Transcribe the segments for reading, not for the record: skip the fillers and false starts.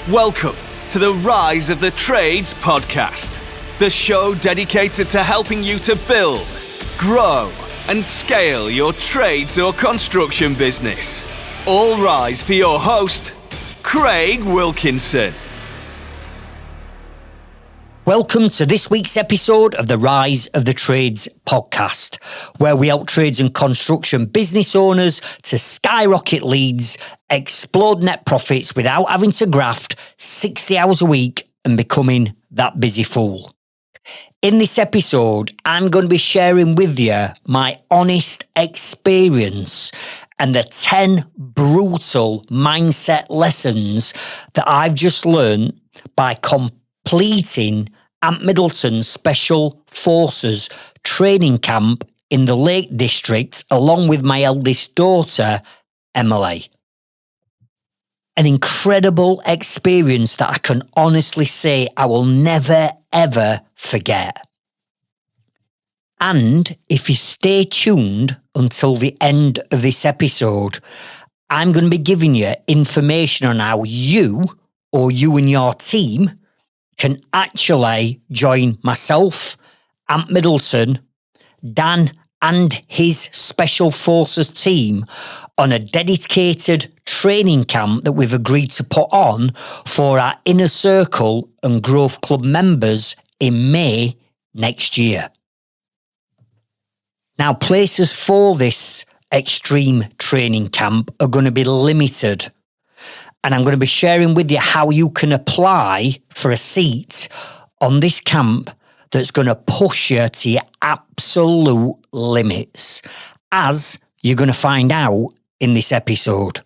Welcome to the Rise of the Trades podcast, the show dedicated to helping you to build, grow, and scale your trades or construction business. All rise for your host, Craig Wilkinson. Welcome to this week's episode of the Rise of the Trades podcast, where we help trades and construction business owners to skyrocket leads, explode net profits without having to graft 60 hours a week and becoming that busy fool. In this episode, I'm going to be sharing with you my honest experience and the 10 brutal mindset lessons that I've just learned by completing Ant Middleton's Special Forces training camp in the Lake District, along with my eldest daughter, Emily. An incredible experience that I can honestly say I will never, ever forget. And if you stay tuned until the end of this episode, I'm going to be giving you information on how you and your team can actually join myself, Ant Middleton, Dan and his Special Forces team on a dedicated training camp that we've agreed to put on for our Inner Circle and Growth Club members in May next year. Now, places for this extreme training camp are going to be limited. And I'm going to be sharing with you how you can apply for a seat on this camp that's going to push you to your absolute limits, as you're going to find out in this episode.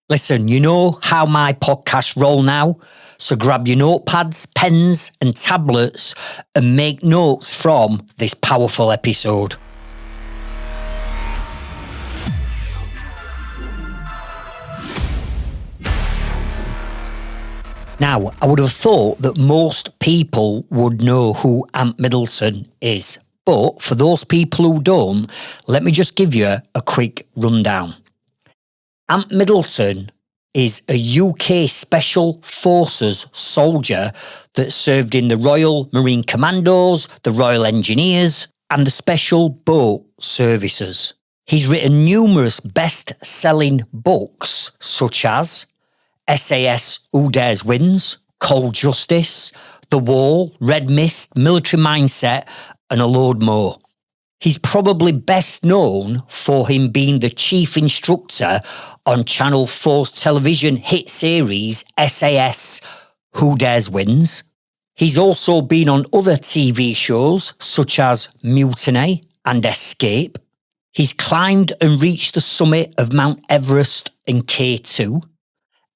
Listen, you know how my podcasts roll now, so grab your notepads, pens and tablets and make notes from this powerful episode. Now, I would have thought that most people would know who Ant Middleton is. But for those people who don't, let me just give you a quick rundown. Ant Middleton is a UK Special Forces soldier that served in the Royal Marine Commandos, the Royal Engineers, and the Special Boat Services. He's written numerous best-selling books such as SAS Who Dares Wins, Cold Justice, The Wall, Red Mist, Military Mindset, and a load more. He's probably best known for him being the chief instructor on Channel 4's television hit series SAS Who Dares Wins. He's also been on other TV shows such as Mutiny and Escape. He's climbed and reached the summit of Mount Everest and K2.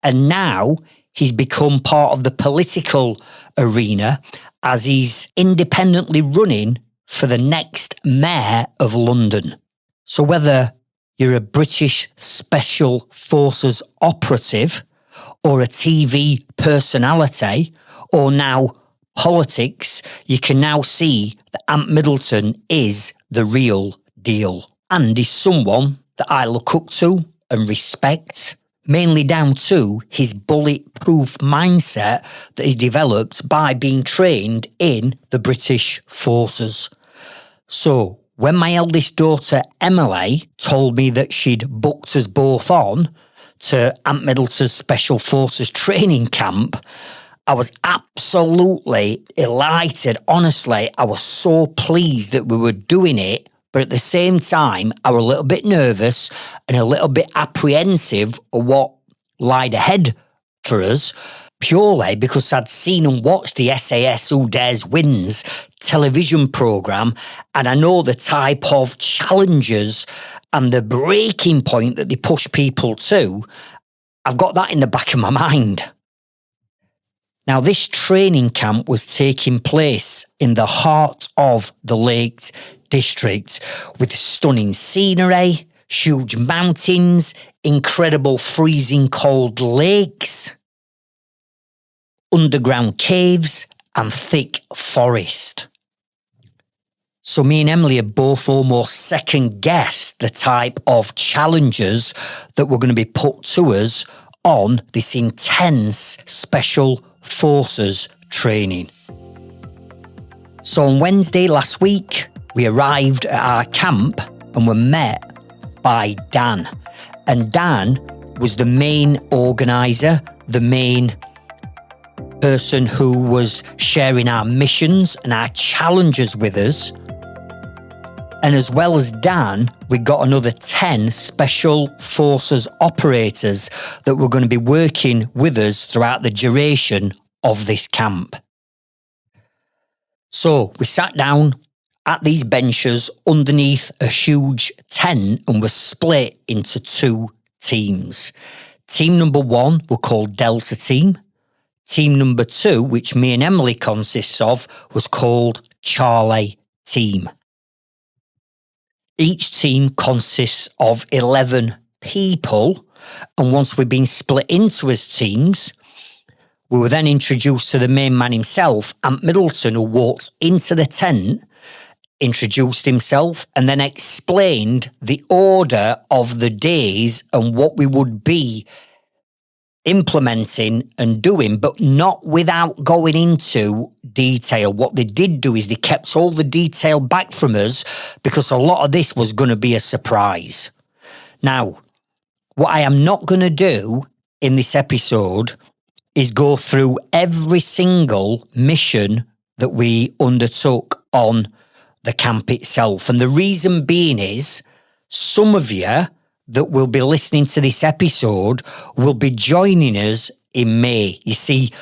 And now he's become part of the political arena as he's independently running for the next mayor of London. So whether you're a British Special Forces operative or a TV personality or now politics, you can now see that Ant Middleton is the real deal and is someone that I look up to and respect, mainly down to his bulletproof mindset that is developed by being trained in the British Forces. So, when my eldest daughter Emily told me that she'd booked us both on to Ant Middleton's Special Forces training camp, I was absolutely elated. Honestly, I was so pleased that we were doing it. But at the same time, I was a little bit nervous and a little bit apprehensive of what lied ahead for us, purely because I'd seen and watched the SAS Who Dares Wins television programme, and I know the type of challenges and the breaking point that they push people to. I've got that in the back of my mind. Now, this training camp was taking place in the heart of the Lake District with stunning scenery, huge mountains, incredible freezing cold lakes, underground caves and thick forest. So me and Emily have both almost second guessed the type of challenges that were going to be put to us on this intense special forces training. So on Wednesday last week, we arrived at our camp and were met by Dan. And Dan was the main organiser, the main person who was sharing our missions and our challenges with us. And as well as Dan, we got another 10 special forces operators that were going to be working with us throughout the duration of this camp. So we sat down at these benches underneath a huge tent and were split into 2 teams. Team number 1 were called Delta Team. Team number 2, which me and Emily consists of, was called Charlie Team. Each team consists of 11 people, and once we've been split into as teams, we were then introduced to the main man himself, Ant Middleton, who walked into the tent, introduced himself, and then explained the order of the days and what we would be implementing and doing, but not without going into detail. What they did do is they kept all the detail back from us because a lot of this was going to be a surprise. Now, what I am not going to do in this episode is go through every single mission that we undertook on the camp itself. And the reason being is some of you that will be listening to this episode will be joining us in May. You see,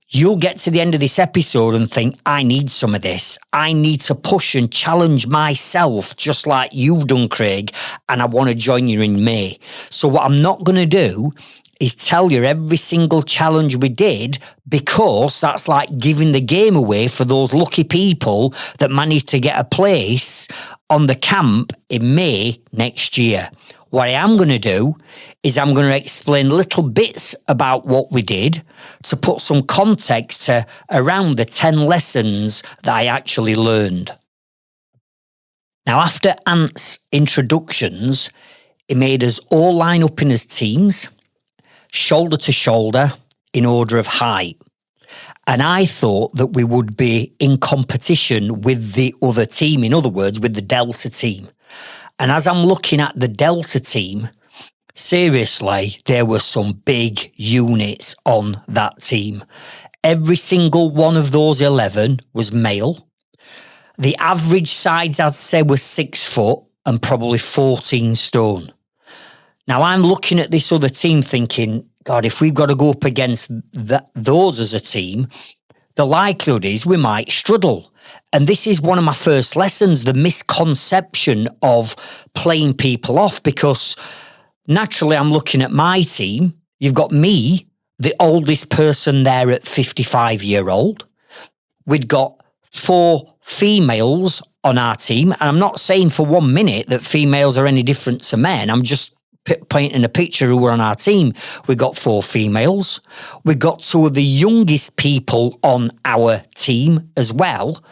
you'll get to the end of this episode and think, I need some of this. I need to push and challenge myself just like you've done, Craig, and I want to join you in May. So what I'm not going to do is tell you every single challenge we did, because that's like giving the game away for those lucky people that managed to get a place on the camp in May next year. What I am going to do is I'm going to explain little bits about what we did to put some context to around the 10 lessons that I actually learned. Now, after Ant's introductions, he made us all line up in his teams, shoulder to shoulder, in order of height. And I thought that we would be in competition with the other team, in other words, with the Delta Team. And as I'm looking at the Delta Team, seriously, there were some big units on that team. Every single one of those 11 was male. The average size, I'd say, was 6 foot and probably 14 stone. Now, I'm looking at this other team thinking, God, if we've got to go up against those as a team, the likelihood is we might struggle. And this is one of my first lessons, the misconception of playing people off, because naturally I'm looking at my team. You've got me, the oldest person there at 55-year-old. We've got 4 females on our team. And I'm not saying for 1 minute that females are any different to men. I'm just painting a picture who were on our team. We got 4 females. We got 2 of the youngest people on our team as well.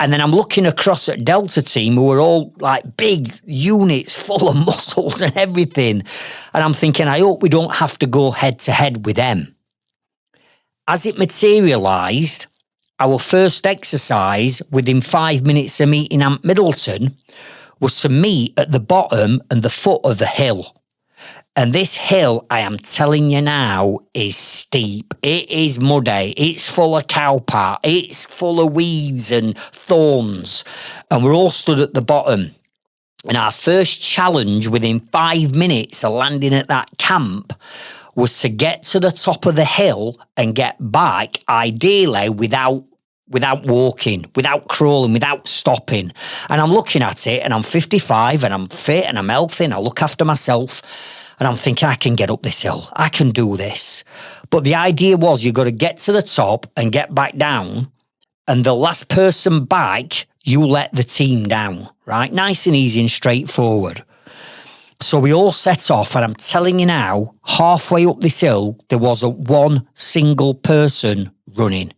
And then I'm looking across at Delta Team, who were all like big units full of muscles and everything. And I'm thinking, I hope we don't have to go head to head with them. As it materialised, our first exercise within 5 minutes of meeting Ant Middleton was to meet at the bottom and the foot of the hill. And this hill, I am telling you now, is steep. It is muddy. It's full of cowpat. It's full of weeds and thorns. And we're all stood at the bottom. And our first challenge within 5 minutes of landing at that camp was to get to the top of the hill and get back, ideally without walking, without crawling, without stopping. And I'm looking at it and I'm 55 and I'm fit and I'm healthy and I look after myself. And I'm thinking, I can get up this hill. I can do this. But the idea was you've got to get to the top and get back down. And the last person back, you let the team down, right? Nice and easy and straightforward. So we all set off. And I'm telling you now, halfway up this hill, there wasn't one single person running.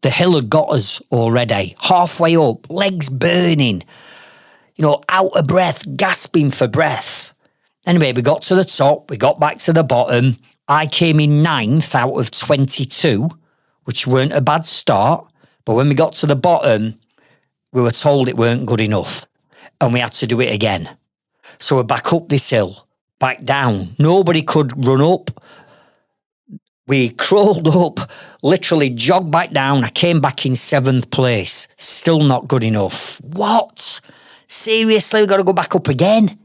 The hill had got us already. Halfway up, legs burning, out of breath, gasping for breath. Anyway, we got to the top, we got back to the bottom, I came in 9th out of 22, which weren't a bad start. But when we got to the bottom, we were told it weren't good enough and we had to do it again. So we're back up this hill, back down. Nobody could run up. We crawled up, literally jogged back down. I came back in 7th place. Still not good enough. What? Seriously, we've got to go back up again?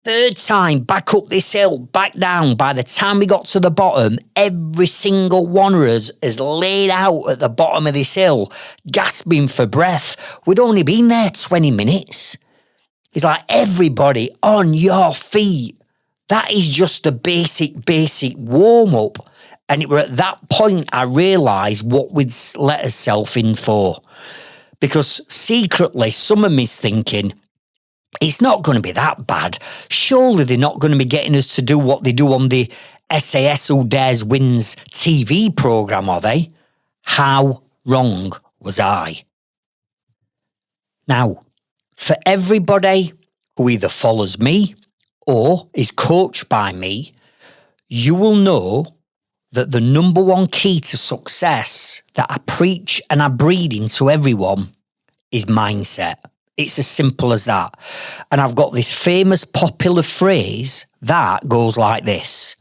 3rd time, back up this hill, back down. By the time we got to the bottom, every single one of us is laid out at the bottom of this hill, gasping for breath. We'd only been there 20 minutes. It's like, everybody on your feet. That is just the basic warm-up. And it were at that point I realised what we'd let ourselves in for. Because secretly, some of me's thinking, it's not going to be that bad. Surely they're not going to be getting us to do what they do on the SAS Who Dares Wins TV programme, are they? How wrong was I? Now, for everybody who either follows me or is coached by me, you will know that the number one key to success that I preach and I breed into everyone is mindset. It's as simple as that. And I've got this famous popular phrase that goes like this: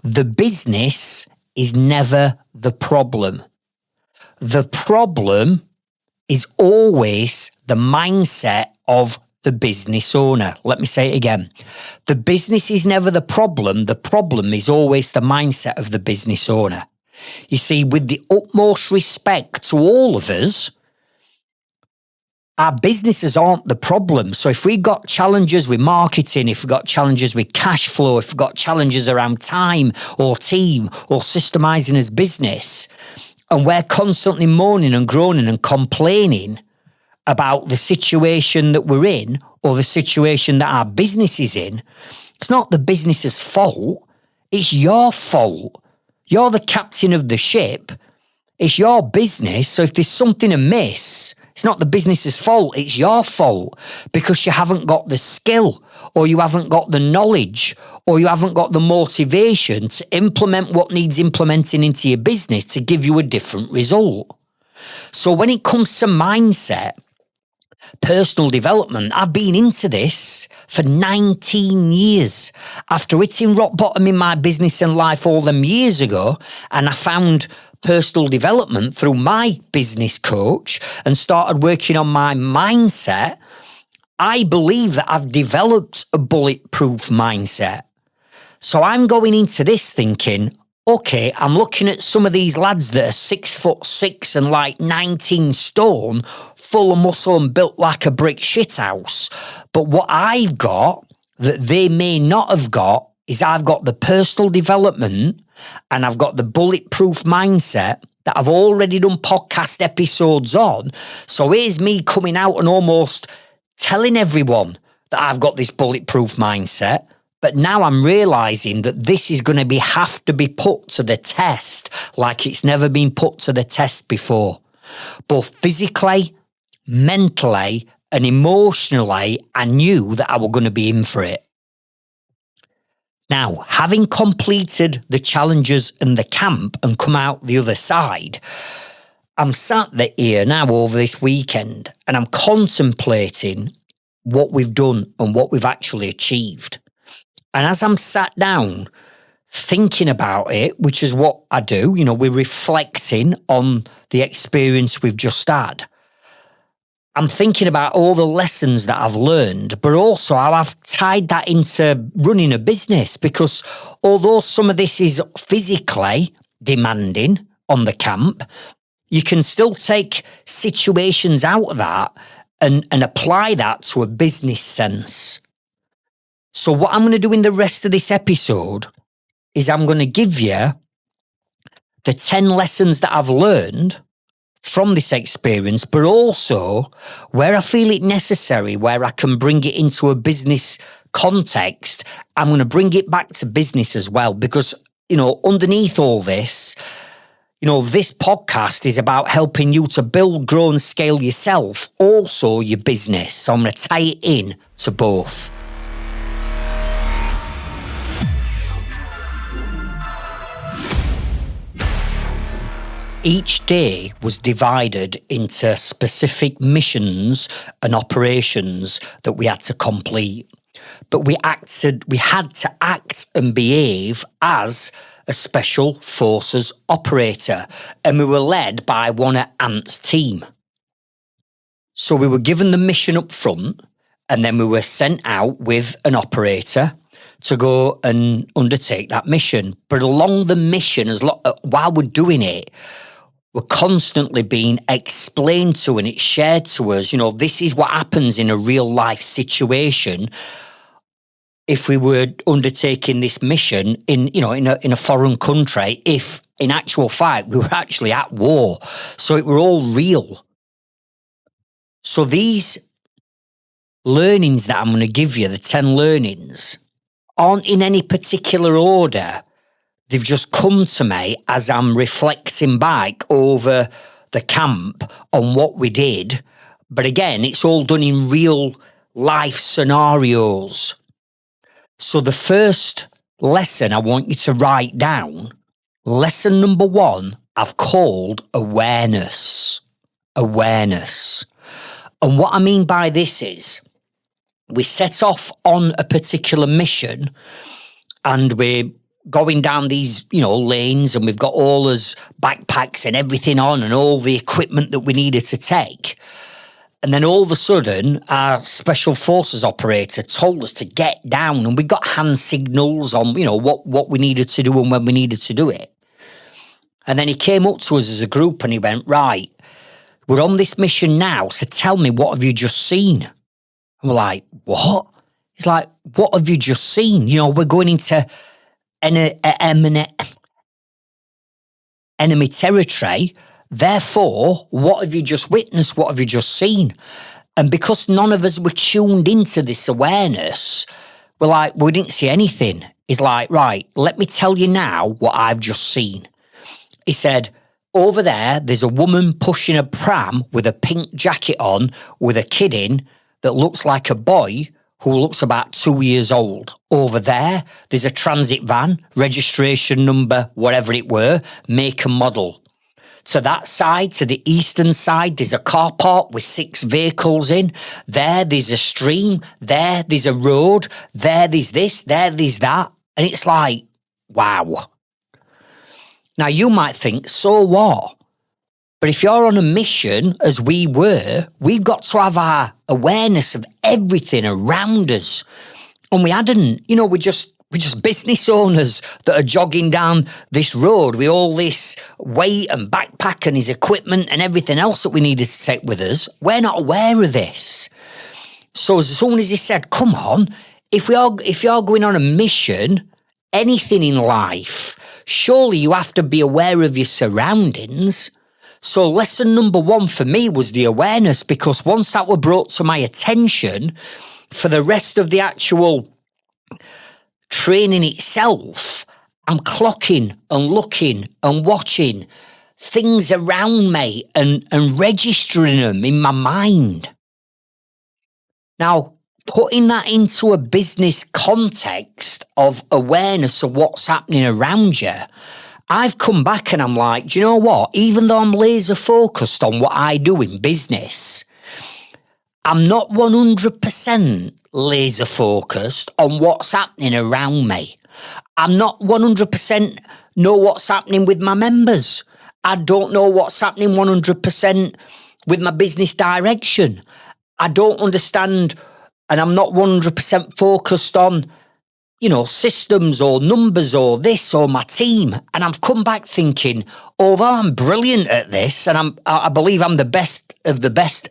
the business is never the problem. The problem is always the mindset of the business owner. Let me say it again. The business is never the problem. The problem is always the mindset of the business owner. You see, with the utmost respect to all of us, our businesses aren't the problem. So if we've got challenges with marketing, if we've got challenges with cash flow, if we've got challenges around time or team or systemizing as business, and we're constantly moaning and groaning and complaining about the situation that we're in or the situation that our business is in, it's not the business's fault. It's your fault. You're the captain of the ship. It's your business. So if there's something amiss, it's not the business's fault. It's your fault because you haven't got the skill or you haven't got the knowledge or you haven't got the motivation to implement what needs implementing into your business to give you a different result. So when it comes to mindset, personal development, I've been into this for 19 years. After hitting rock bottom in my business and life all them years ago, and I found personal development through my business coach and started working on my mindset, I believe that I've developed a bulletproof mindset. So I'm going into this thinking, okay, I'm looking at some of these lads that are 6'6" and like 19 stone, full of muscle and built like a brick shithouse. But what I've got that they may not have got is I've got the personal development and I've got the bulletproof mindset that I've already done podcast episodes on. So here's me coming out and almost telling everyone that I've got this bulletproof mindset. But now I'm realising that this is going to have to be put to the test like it's never been put to the test before. Both physically, mentally and emotionally, I knew that I was going to be in for it. Now, having completed the challenges in the camp and come out the other side, I'm sat here now over this weekend and I'm contemplating what we've done and what we've actually achieved. And as I'm sat down thinking about it, which is what I do, we're reflecting on the experience we've just had. I'm thinking about all the lessons that I've learned, but also how I've tied that into running a business, because although some of this is physically demanding on the camp, you can still take situations out of that and apply that to a business sense. So what I'm going to do in the rest of this episode is I'm going to give you the 10 lessons that I've learned from this experience, but also where I feel it necessary, where I can bring it into a business context, I'm going to bring it back to business as well. Because, underneath all this, this podcast is about helping you to build, grow and scale yourself, also your business. So I'm going to tie it in to both. Each day was divided into specific missions and operations that we had to complete. But we had to act and behave as a special forces operator, and we were led by one of Ant's team. So we were given the mission up front, and then we were sent out with an operator to go and undertake that mission. But along the mission, while we're doing it, we're constantly being explained to and it's shared to us, this is what happens in a real life situation if we were undertaking this mission in a foreign country, if in actual fact we were actually at war. So it were all real. So these learnings that I'm going to give you, the 10 learnings, aren't in any particular order. They've just come to me as I'm reflecting back over the camp on what we did. But again, it's all done in real life scenarios. So the first lesson I want you to write down, lesson number 1, I've called awareness. Awareness. And what I mean by this is, we set off on a particular mission and we're going down these, lanes, and we've got all those backpacks and everything on and all the equipment that we needed to take. And then all of a sudden, our special forces operator told us to get down, and we got hand signals on, what we needed to do and when we needed to do it. And then he came up to us as a group and he went, right, we're on this mission now, so tell me, what have you just seen? And we're like, what? He's like, what have you just seen? We're going into enemy territory. Therefore, what have you just witnessed? What have you just seen? And because none of us were tuned into this awareness, we're like, we didn't see anything. He's like, right, let me tell you now what I've just seen. He said, over there's a woman pushing a pram with a pink jacket on with a kid in that looks like a boy who looks about 2 years old. Over there's a transit van, registration number, whatever it were, make and model. To that side, to the eastern side, there's a car park with 6 vehicles in. There's a stream. There's a road. There's this. there's that. And it's like, wow. Now, you might think, so what? But if you're on a mission, as we were, we've got to have our awareness of everything around us. And we hadn't, we're just business owners that are jogging down this road with all this weight and backpack and his equipment and everything else that we needed to take with us. We're not aware of this. So as soon as he said, come on, if you're going on a mission, anything in life, surely you have to be aware of your surroundings. So lesson number 1 for me was the awareness, because once that were brought to my attention, for the rest of the actual training itself, I'm clocking and looking and watching things around me and registering them in my mind. Now, putting that into a business context of awareness of what's happening around you, I've come back and I'm like, do you know what? Even though I'm laser focused on what I do in business, I'm not 100% laser focused on what's happening around me. I'm not 100% know what's happening with my members. I don't know what's happening 100% with my business direction. I don't understand, and I'm not 100% focused on, systems or numbers or this or my team. And I've come back thinking, although I'm brilliant at this, and I believe I'm the best of the best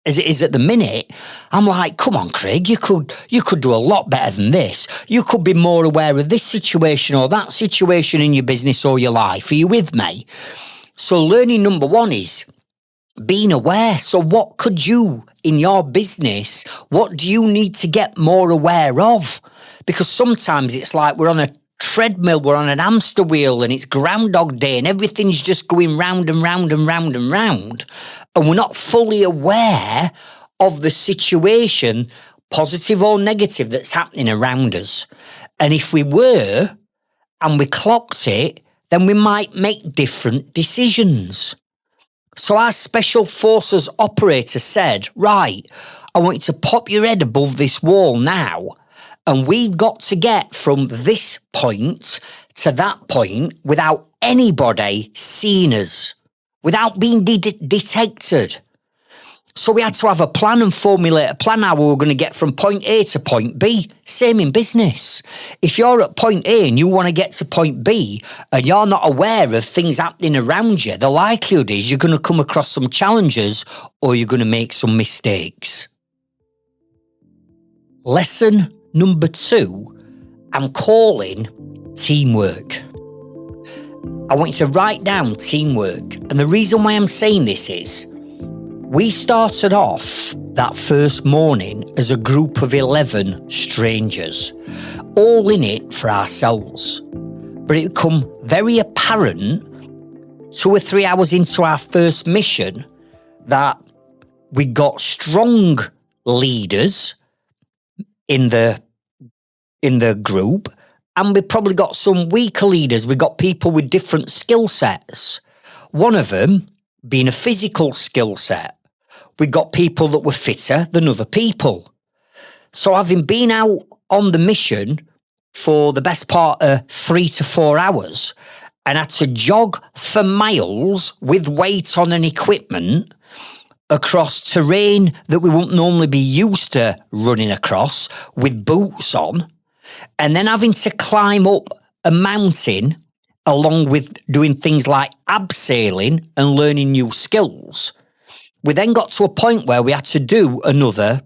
as it is at the minute, I'm like, come on, Craig, you could do a lot better than this. You could be more aware of this situation or that situation in your business or your life. Are you with me? So learning number 1 is being aware. So what could you, in your business, what do you need to get more aware of? Because sometimes it's like we're on a treadmill, we're on an hamster wheel, and it's Groundhog Day and everything's just going round and round and round and round. And we're not fully aware of the situation, positive or negative, that's happening around us. And if we were, and we clocked it, then we might make different decisions. So our special forces operator said, right, I want you to pop your head above this wall now, and we've got to get from this point to that point without anybody seeing us, without being detected. So we had to have a plan and formulate a plan how we were going to get from point A to point B. Same in business. If you're at point A and you want to get to point B and you're not aware of things happening around you, the likelihood is you're going to come across some challenges or you're going to make some mistakes. Lesson number 2, I'm calling teamwork. I want you to write down teamwork. And the reason why I'm saying this is we started off that first morning as a group of 11 strangers, all in it for ourselves. But it became very apparent 2 or 3 hours into our first mission that we got strong leaders in the group, and we probably got some weaker leaders. We got people with different skill sets. One of them being a physical skill set. We got people that were fitter than other people. So having been out on the mission for the best part of 3 to 4 hours and had to jog for miles with weight on and equipment across terrain that we wouldn't normally be used to running across with boots on, and then having to climb up a mountain along with doing things like abseiling and learning new skills, we then got to a point where we had to do another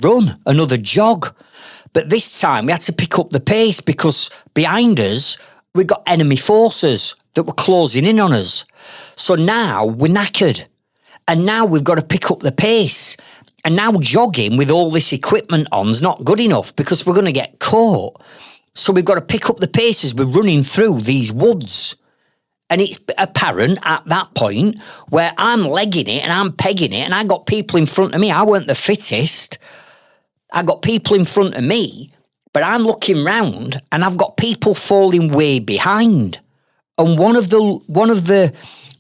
run, another jog. But this time we had to pick up the pace because behind us, we got enemy forces that were closing in on us. So now we're knackered. And now we've got to pick up the pace. And now jogging with all this equipment on is not good enough because we're going to get caught. So we've got to pick up the pace as we're running through these woods. And it's apparent at that point where I'm legging it and I'm pegging it and I got people in front of me. I weren't the fittest. I got people in front of me, but I'm looking round and I've got people falling way behind. And one of the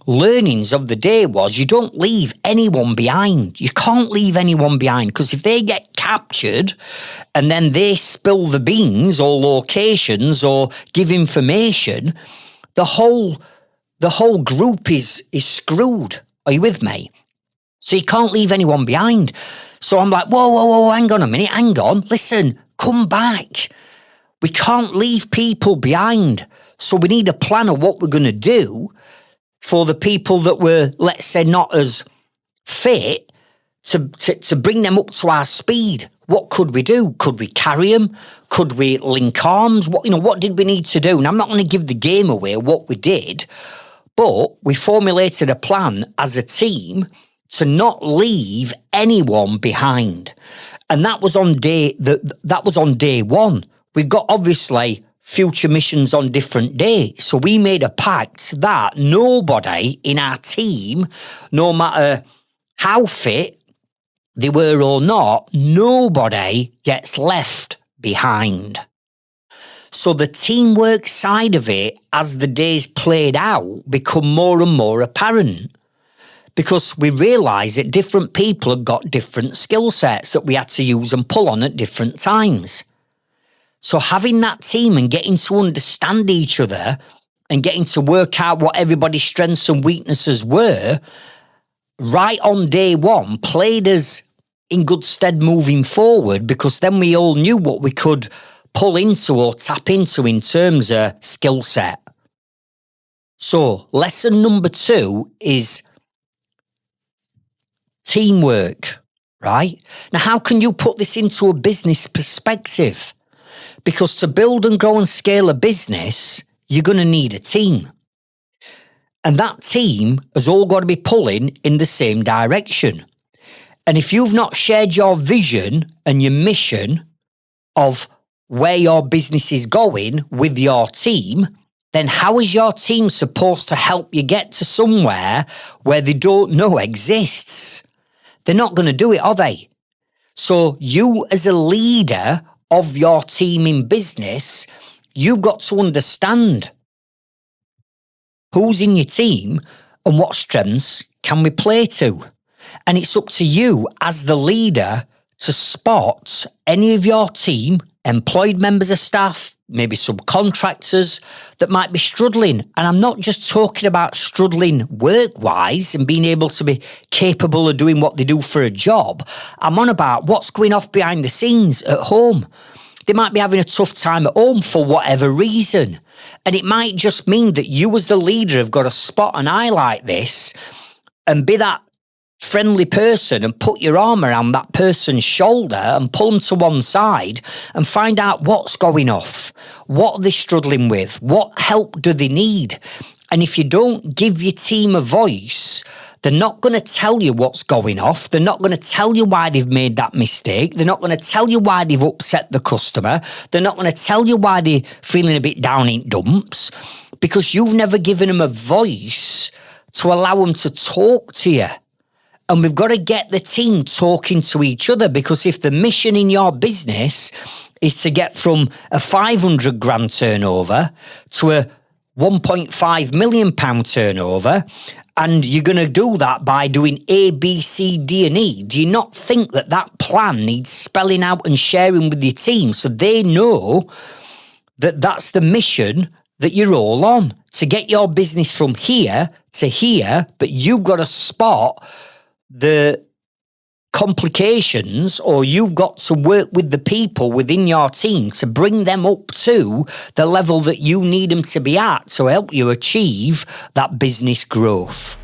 learnings of the day was you don't leave anyone behind. You can't leave anyone behind because if they get captured and then they spill the beans or locations or give information, the whole group is screwed. Are you with me? So you can't leave anyone behind. So I'm like, whoa, hang on a minute, hang on. Listen, come back. We can't leave people behind. So we need a plan of what we're going to do for the people that were, let's say, not as fit to bring them up to our speed. What could we do? Could we carry them? Could we link arms? What did we need to do? And I'm not going to give the game away what we did, but we formulated a plan as a team to not leave anyone behind. And that was on day one. We've got obviously future missions on different days. So we made a pact that nobody in our team, no matter how fit they were or not, nobody gets left behind. So the teamwork side of it, as the days played out, become more and more apparent because we realised that different people had got different skill sets that we had to use and pull on at different times. So having that team and getting to understand each other and getting to work out what everybody's strengths and weaknesses were, right on day one, played us in good stead moving forward because then we all knew what we could pull into or tap into in terms of skill set. So lesson number 2 is teamwork, right? Now, how can you put this into a business perspective? Because to build and grow and scale a business, you're going to need a team. And that team has all got to be pulling in the same direction. And if you've not shared your vision and your mission of where your business is going with your team, then how is your team supposed to help you get to somewhere where they don't know exists? They're not going to do it, are they? So you as a leader of your team in business, you've got to understand who's in your team and what strengths can we play to. And it's up to you as the leader to spot any of your team, employed members of staff, maybe subcontractors that might be struggling. And I'm not just talking about struggling work-wise and being able to be capable of doing what they do for a job. I'm on about what's going off behind the scenes at home. They might be having a tough time at home for whatever reason. And it might just mean that you as the leader have got to spot an eye like this and be that friendly person and put your arm around that person's shoulder and pull them to one side and find out what's going off. What are they struggling with? What help do they need? And if you don't give your team a voice, they're not going to tell you what's going off. They're not going to tell you why they've made that mistake. They're not going to tell you why they've upset the customer. They're not going to tell you why they're feeling a bit down in dumps, because you've never given them a voice to allow them to talk to you. And we've got to get the team talking to each other, because if the mission in your business is to get from a 500 grand turnover to a 1.5 million pound turnover, and you're going to do that by doing A, B, C, D and E, do you not think that that plan needs spelling out and sharing with your team so they know that that's the mission that you're all on, to get your business from here to here, but you've got to spot the complications, or you've got to work with the people within your team to bring them up to the level that you need them to be at to help you achieve that business growth.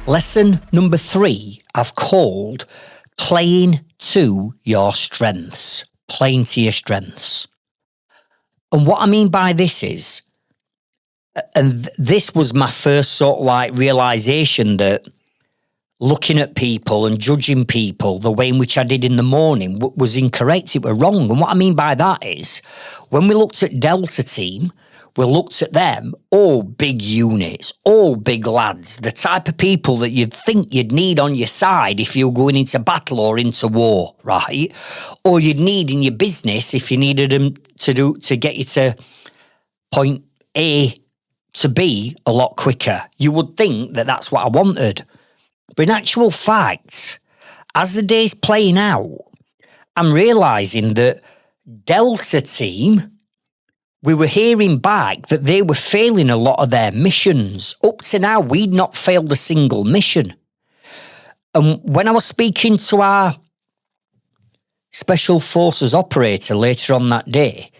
Lesson number 3 I've called playing to your strengths. Playing to your strengths. And what I mean by this is, and this was my first sort of like realization, that looking at people and judging people the way in which I did in the morning was incorrect. It was wrong. And what I mean by that is, when we looked at Delta Team, we looked at them, all big units, all big lads, the type of people that you'd think you'd need on your side if you're going into battle or into war, right? Or you'd need in your business if you needed them to get you to point A to B a lot quicker. You would think that that's what I wanted. But in actual fact, as the day's playing out, I'm realising that Delta Team, we were hearing back that they were failing a lot of their missions. Up to now, we'd not failed a single mission. And when I was speaking to our Special Forces operator later on that day,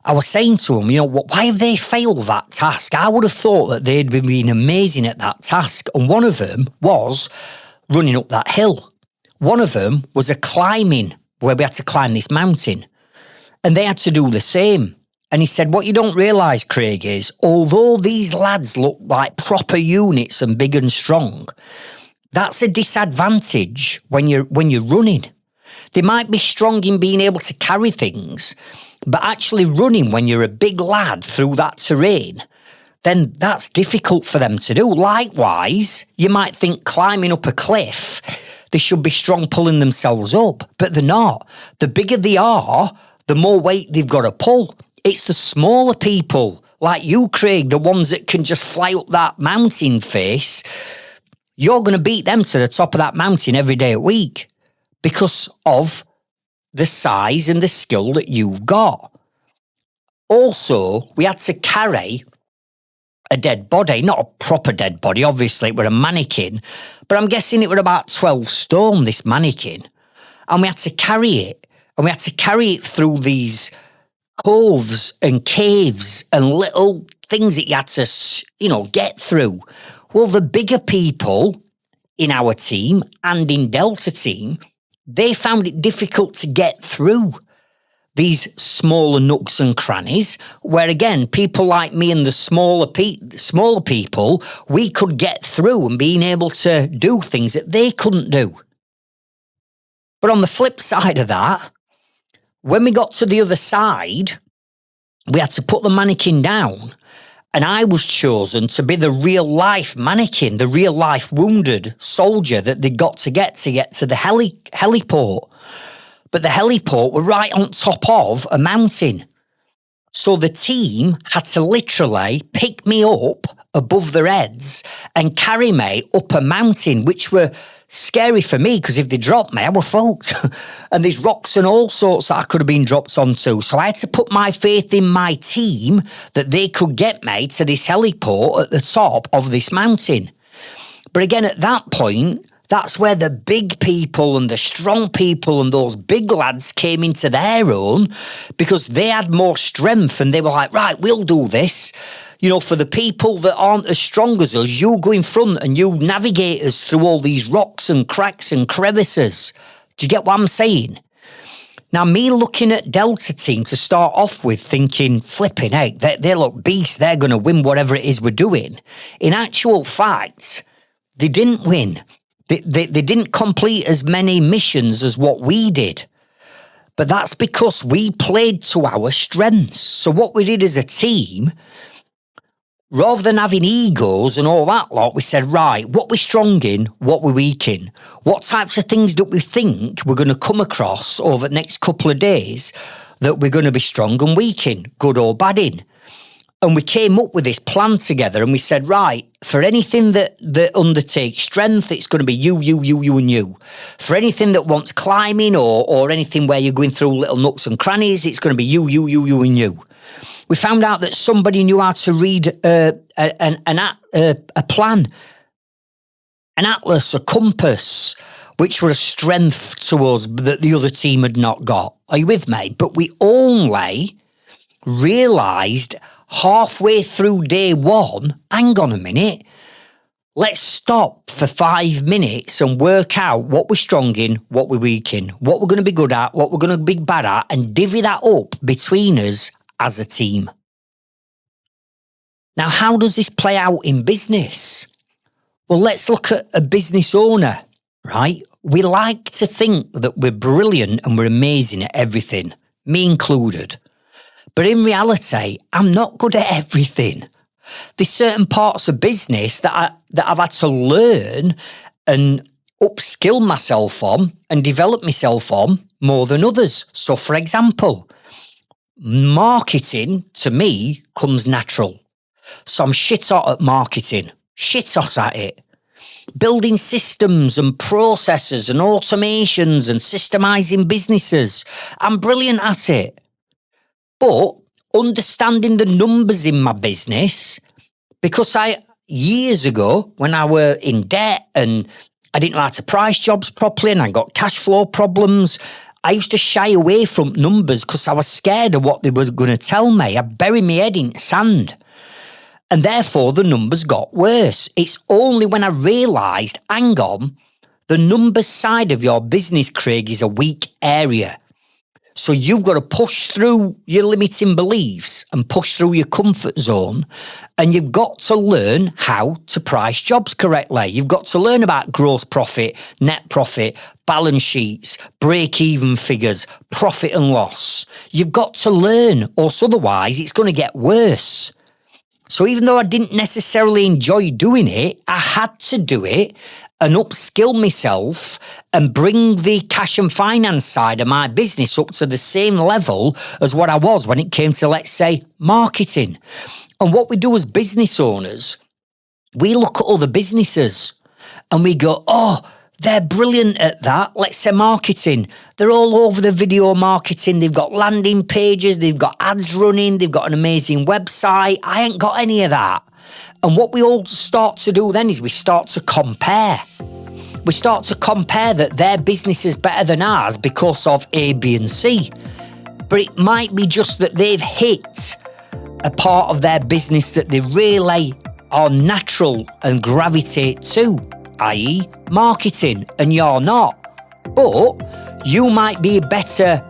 I was saying to him, why have they failed that task? I would have thought that they'd been amazing at that task. And one of them was running up that hill. One of them was a climbing, where we had to climb this mountain. And they had to do the same. And he said, what you don't realise, Craig, is although these lads look like proper units and big and strong, that's a disadvantage when you're running. They might be strong in being able to carry things, but actually running when you're a big lad through that terrain, then that's difficult for them to do. Likewise, you might think climbing up a cliff, they should be strong pulling themselves up, but they're not. The bigger they are, the more weight they've got to pull. It's the smaller people, like you, Craig, the ones that can just fly up that mountain face. You're going to beat them to the top of that mountain every day a week because of the size and the skill that you've got. Also, we had to carry a dead body, not a proper dead body, obviously, it was a mannequin, but I'm guessing it was about 12 stone, this mannequin. And we had to carry it, and we had to carry it through these coves and caves and little things that you had to, get through. Well, the bigger people in our team and in Delta Team, they found it difficult to get through these smaller nooks and crannies, where again, people like me and the smaller people, we could get through and being able to do things that they couldn't do. But on the flip side of that, when we got to the other side, we had to put the mannequin down, and I was chosen to be the real life mannequin, the real life wounded soldier that they got to get to the heliport. but the heliport were right on top of a mountain. So the team had to literally pick me up above their heads and carry me up a mountain, which were scary for me because if they dropped me, I were fucked. And there's rocks and all sorts that I could have been dropped onto. So I had to put my faith in my team that they could get me to this heliport at the top of this mountain. But again, at that point, that's where the big people and the strong people and those big lads came into their own because they had more strength and they were like, right, we'll do this. You know, for the people that aren't as strong as us, you go in front and you navigate us through all these rocks and cracks and crevices. Do you get what I'm saying? Now, me looking at Delta team to start off with thinking, flipping heck, they look beasts, they're going to win whatever it is we're doing. In actual fact, they didn't win. They didn't complete as many missions as what we did. But that's because we played to our strengths. So what we did as a team, rather than having egos and all that lot, we said, right, what we're strong in, what we're weak in, what types of things do we think we're going to come across over the next couple of days that we're going to be strong and weak in, good or bad in. And we came up with this plan together and we said, right, for anything that undertakes strength, it's going to be you, and you. For anything that wants climbing or anything where you're going through little nooks and crannies, it's going to be you, and you. We found out that somebody knew how to read a plan, an atlas, a compass, which were a strength to us that the other team had not got. Are you with me? But we only realised halfway through day one, hang on a minute, let's stop for 5 minutes and work out what we're strong in, what we're weak in, what we're going to be good at, what we're going to be bad at, and divvy that up between us as a team. Now, how does this play out in business? Well, let's look at a business owner, right? We like to think that we're brilliant and we're amazing at everything, me included. But in reality, I'm not good at everything. There's certain parts of business that I've had to learn and upskill myself on and develop myself on more than others. So, for example, marketing to me comes natural. So I'm shit hot at marketing, shit hot at it. Building systems and processes and automations and systemizing businesses, I'm brilliant at it. But understanding the numbers in my business, because years ago, when I were in debt and I didn't know how to price jobs properly and I got cash flow problems, I used to shy away from numbers because I was scared of what they were going to tell me. I buried my head in sand. And therefore, the numbers got worse. It's only when I realised, hang on, the numbers side of your business, Craig, is a weak area. So you've got to push through your limiting beliefs and push through your comfort zone. And you've got to learn how to price jobs correctly. You've got to learn about gross profit, net profit, balance sheets, break-even figures, profit and loss. You've got to learn, or otherwise it's going to get worse. So even though I didn't necessarily enjoy doing it, I had to do it and upskill myself and bring the cash and finance side of my business up to the same level as what I was when it came to, let's say, marketing. And what we do as business owners, we look at other businesses and we go, oh, they're brilliant at that. Let's say marketing. They're all over the video marketing. They've got landing pages. They've got ads running. They've got an amazing website. I ain't got any of that. And what we all start to do then is we start to compare. We start to compare that their business is better than ours because of A, B, and C. But it might be just that they've hit a part of their business that they really are natural and gravitate to, i.e. marketing, and you're not. But you might be a better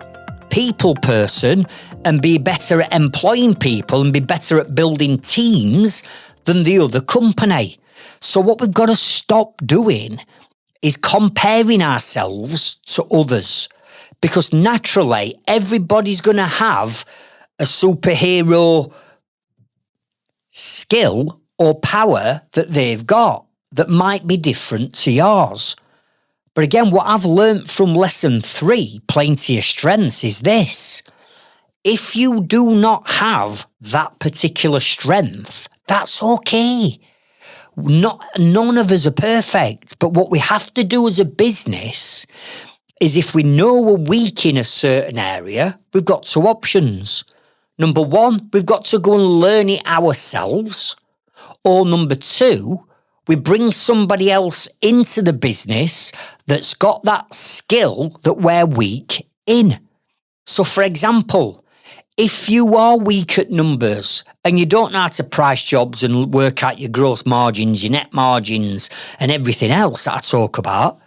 people person and be better at employing people and be better at building teams than the other company. So what we've got to stop doing is comparing ourselves to others, because naturally everybody's going to have a superhero skill or power that they've got that might be different to yours. But again, what I've learned from lesson 3, playing to your strengths, is this. If you do not have that particular strength, that's okay. None of us are perfect, but what we have to do as a business is if we know we're weak in a certain area, we've got 2 options. Number 1, we've got to go and learn it ourselves. Or number 2, we bring somebody else into the business that's got that skill that we're weak in. So for example, if you are weak at numbers and you don't know how to price jobs and work out your gross margins, your net margins and everything else that I talk about,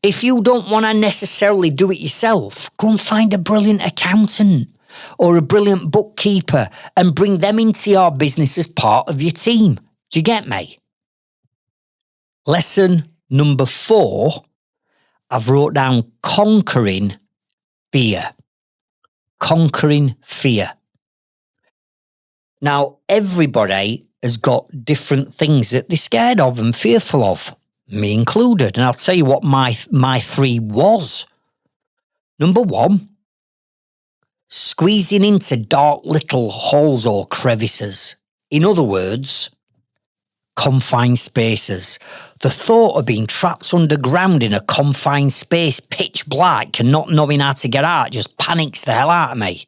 if you don't want to necessarily do it yourself, go and find a brilliant accountant or a brilliant bookkeeper and bring them into your business as part of your team. Do you get me? Lesson number 4, I've wrote down conquering fear. Conquering fear. Now, everybody has got different things that they're scared of and fearful of, me included. And I'll tell you what my 3 was. Number 1, squeezing into dark little holes or crevices. In other words, confined spaces. The thought of being trapped underground in a confined space, pitch black, and not knowing how to get out just panics the hell out of me.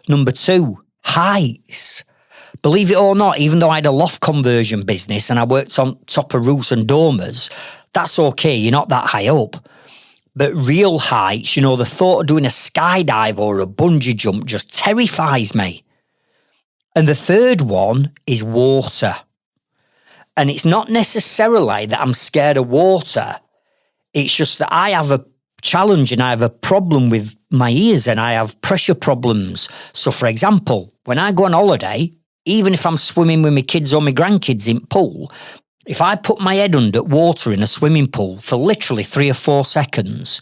Number 2, heights. Believe it or not, even though I had a loft conversion business and I worked on top of roofs and dormers, that's okay, you're not that high up. But real heights, the thought of doing a skydive or a bungee jump just terrifies me. And the 3rd one is water. And it's not necessarily that I'm scared of water. It's just that I have a challenge and I have a problem with my ears and I have pressure problems. So, for example, when I go on holiday, even if I'm swimming with my kids or my grandkids in pool, if I put my head under water in a swimming pool for literally 3 or 4 seconds,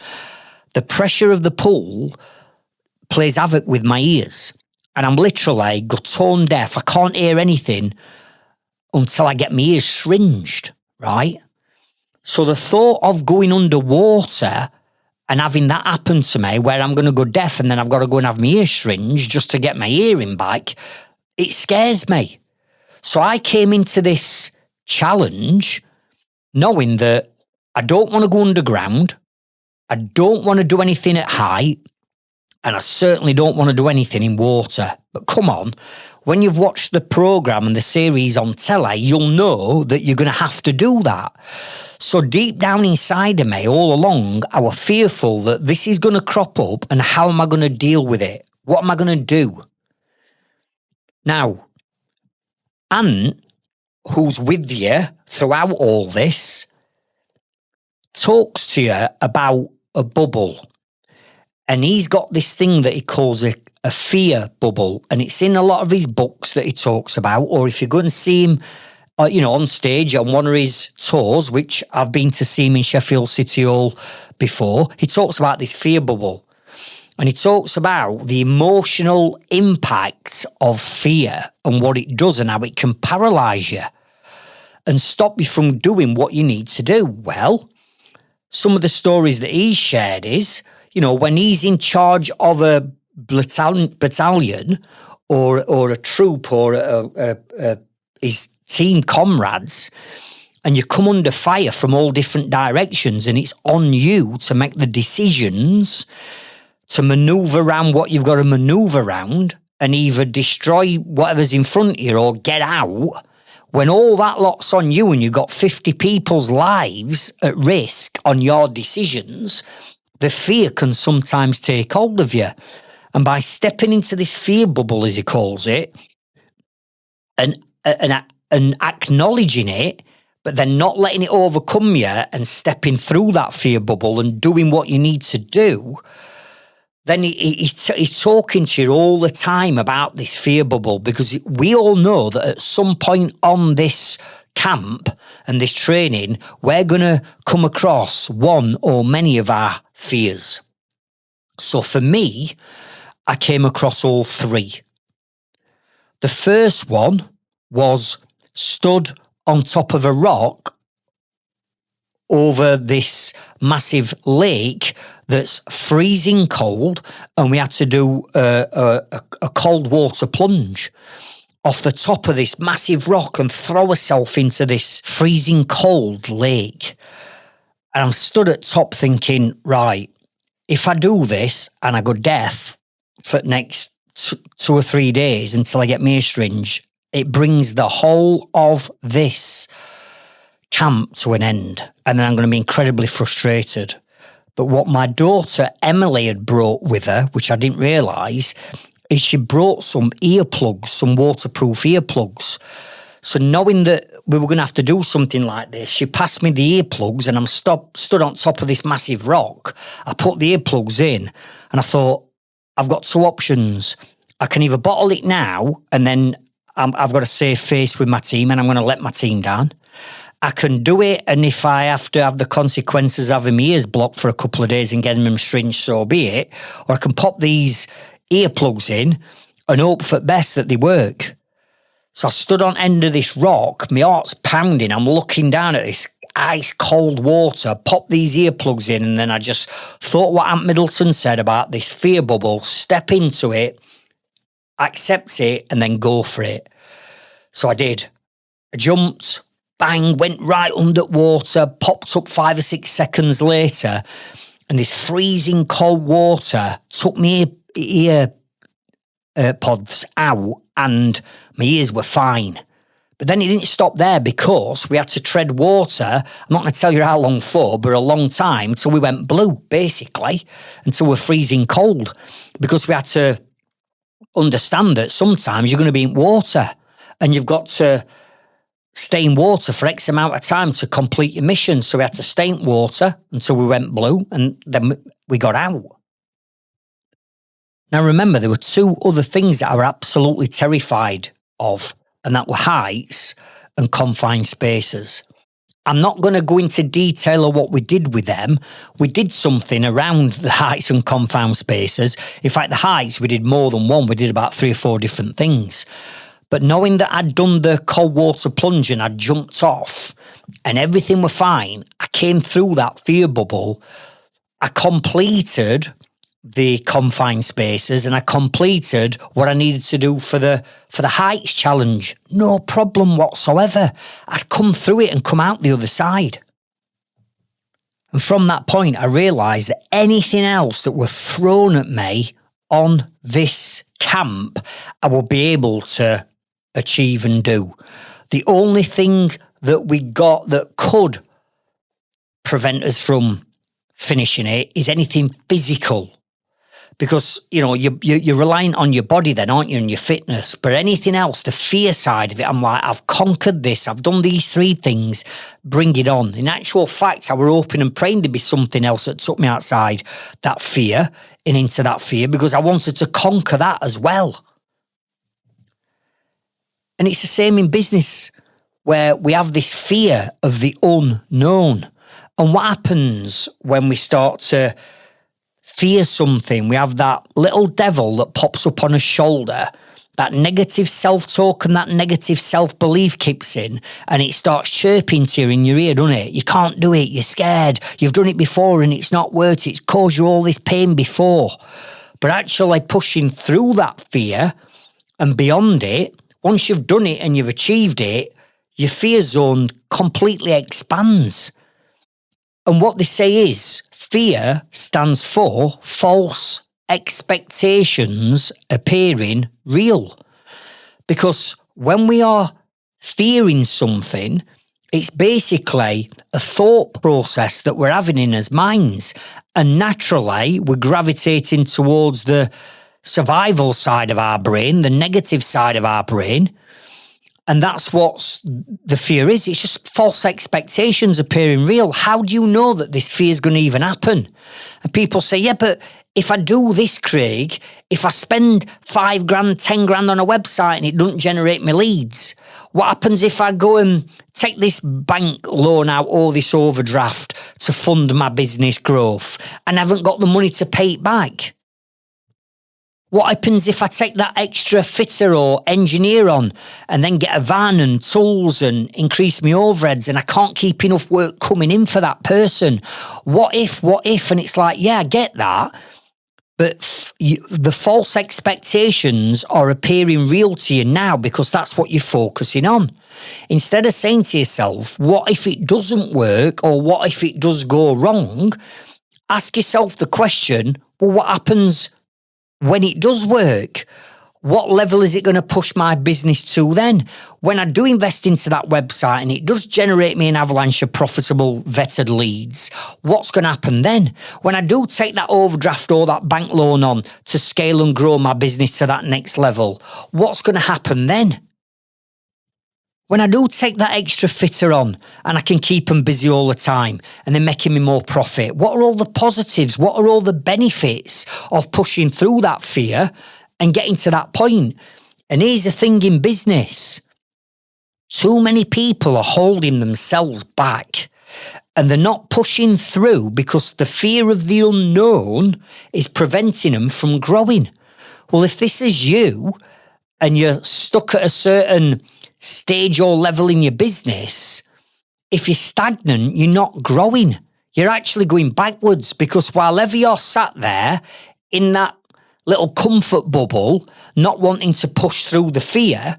the pressure of the pool plays havoc with my ears. And I'm literally tone deaf. I can't hear anything until I get my ears syringed, right? So the thought of going underwater and having that happen to me where I'm going to go deaf and then I've got to go and have my ears syringed just to get my hearing back, it scares me. So I came into this challenge knowing that I don't want to go underground, I don't want to do anything at height, and I certainly don't want to do anything in water. But come on, when you've watched the programme and the series on telly, you'll know that you're going to have to do that. So deep down inside of me, all along, I was fearful that this is going to crop up and how am I going to deal with it? What am I going to do? Now, Ant, who's with you throughout all this, talks to you about a bubble. And he's got this thing that he calls a fear bubble. And it's in a lot of his books that he talks about. Or if you go and see him, on stage on one of his tours, which I've been to see him in Sheffield City Hall before, he talks about this fear bubble. And he talks about the emotional impact of fear and what it does and how it can paralyse you and stop you from doing what you need to do. Well, some of the stories that he's shared is, when he's in charge of a battalion or a troop or his team comrades, and you come under fire from all different directions and it's on you to make the decisions to manoeuvre around what you've got to manoeuvre around and either destroy whatever's in front of you or get out. When all that lot's on you and you've got 50 people's lives at risk on your decisions, the fear can sometimes take hold of you. And by stepping into this fear bubble, as he calls it, and acknowledging it, but then not letting it overcome you and stepping through that fear bubble and doing what you need to do, then he's talking to you all the time about this fear bubble, because we all know that at some point on this camp and this training, we're going to come across one or many of our fears. So for me, I came across all 3. The first one was stood on top of a rock over this massive lake that's freezing cold, and we had to do a cold water plunge off the top of this massive rock and throw ourselves into this freezing cold lake. And I'm stood at top thinking, right, if I do this and I go deaf for the next 2 or 3 days until I get my syringe, it brings the whole of this camp to an end. And then I'm going to be incredibly frustrated. But what my daughter Emily had brought with her, which I didn't realise, is she brought some earplugs, some waterproof earplugs. So knowing that we were going to have to do something like this, she passed me the earplugs, and I'm stood on top of this massive rock. I put the earplugs in and I thought, I've got 2 options. I can either bottle it now and then I've got a safe face with my team and I'm going to let my team down. I can do it, and if I have to have the consequences of having my ears blocked for a couple of days and getting them syringed, so be it. Or I can pop these earplugs in and hope for the best that they work. So I stood on end of this rock, my heart's pounding, I'm looking down at this ice cold water, pop these earplugs in, and then I just thought what Ant Middleton said about this fear bubble, step into it, accept it, and then go for it. So I did. I jumped, bang, went right under water, popped up 5 or 6 seconds later, and this freezing cold water took me ear pods out and my ears were fine. But then it didn't stop there, because we had to tread water. I'm not going to tell you how long for, but a long time, till we went blue, basically, until we're freezing cold, because we had to understand that sometimes you're going to be in water and you've got to stay in water for X amount of time to complete your mission. So we had to stay in water until we went blue, and then we got out. Now remember, there were 2 other things that I were absolutely terrified of, and that were heights and confined spaces. I'm not going to go into detail of what we did with them. We did something around the heights and confined spaces. In fact, the heights, we did more than one. We did about 3 or 4 different things. But knowing that I'd done the cold water plunge and I'd jumped off and everything were fine, I came through that fear bubble. I completed the confined spaces and I completed what I needed to do for the heights challenge. No problem whatsoever. I'd come through it and come out the other side. And from that point, I realised that anything else that were thrown at me on this camp, I would be able to achieve and do. The only thing that we got that could prevent us from finishing it is anything physical. Because, you know, you're relying on your body then, aren't you, and your fitness. But anything else, the fear side of it, I'm like, I've conquered this. I've done these 3 things. Bring it on. In actual fact, I were hoping and praying there'd be something else that took me outside that fear and into that fear, because I wanted to conquer that as well. And it's the same in business, where we have this fear of the unknown. And what happens when we start to fear something? We have that little devil that pops up on a shoulder, that negative self-talk and that negative self-belief kicks in, and it starts chirping to you in your ear, doesn't it? You can't do it, you're scared, you've done it before and it's not worth it, it's caused you all this pain before. But actually pushing through that fear and beyond it, once you've done it and you've achieved it, your fear zone completely expands. And what they say is, fear stands for false expectations appearing real. Because when we are fearing something, it's basically a thought process that we're having in our minds. And naturally, we're gravitating towards the survival side of our brain, the negative side of our brain. And that's what the fear is. It's just false expectations appearing real. How do you know that this fear is going to even happen? And people say, yeah, but if I do this, Craig, if I spend 5 grand, 10 grand on a website and it doesn't generate me leads, what happens if I go and take this bank loan out or this overdraft to fund my business growth and I haven't got the money to pay it back? What happens if I take that extra fitter or engineer on and then get a van and tools and increase my overheads and I can't keep enough work coming in for that person? What if? And it's like, yeah, I get that. But the false expectations are appearing real to you now because that's what you're focusing on. Instead of saying to yourself, what if it doesn't work or what if it does go wrong? Ask yourself the question, well, what happens when it does work? What level is it going to push my business to then? When I do invest into that website and it does generate me an avalanche of profitable vetted leads, what's going to happen then? When I do take that overdraft or that bank loan on to scale and grow my business to that next level, what's going to happen then? When I do take that extra fitter on and I can keep them busy all the time and they're making me more profit, what are all the positives? What are all the benefits of pushing through that fear and getting to that point? And here's the thing in business. Too many people are holding themselves back and they're not pushing through because the fear of the unknown is preventing them from growing. Well, if this is you and you're stuck at a certain stage or level in your business, if you're stagnant, you're not growing. You're actually going backwards because while ever you're sat there in that little comfort bubble, not wanting to push through the fear,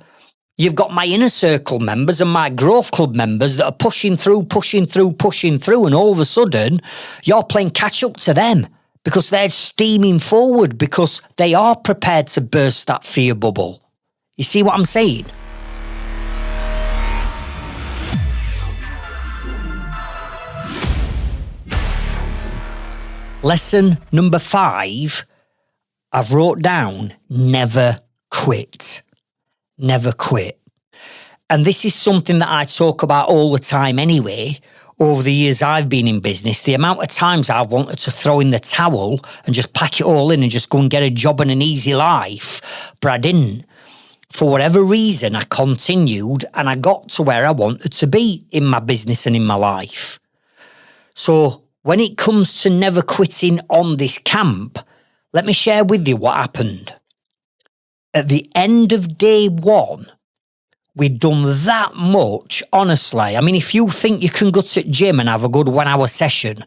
you've got my inner circle members and my growth club members that are pushing through, and all of a sudden you're playing catch up to them because they're steaming forward because they are prepared to burst that fear bubble. You see what I'm saying? Lesson number 5, I've wrote down, never quit. Never quit. And this is something that I talk about all the time anyway. Over the years I've been in business, the amount of times I've wanted to throw in the towel and just pack it all in and just go and get a job and an easy life, but I didn't. For whatever reason, I continued and I got to where I wanted to be in my business and in my life. So when it comes to never quitting on this camp, let me share with you what happened. At the end of day 1, we'd done that much, honestly. I mean, if you think you can go to the gym and have a good 1 hour session,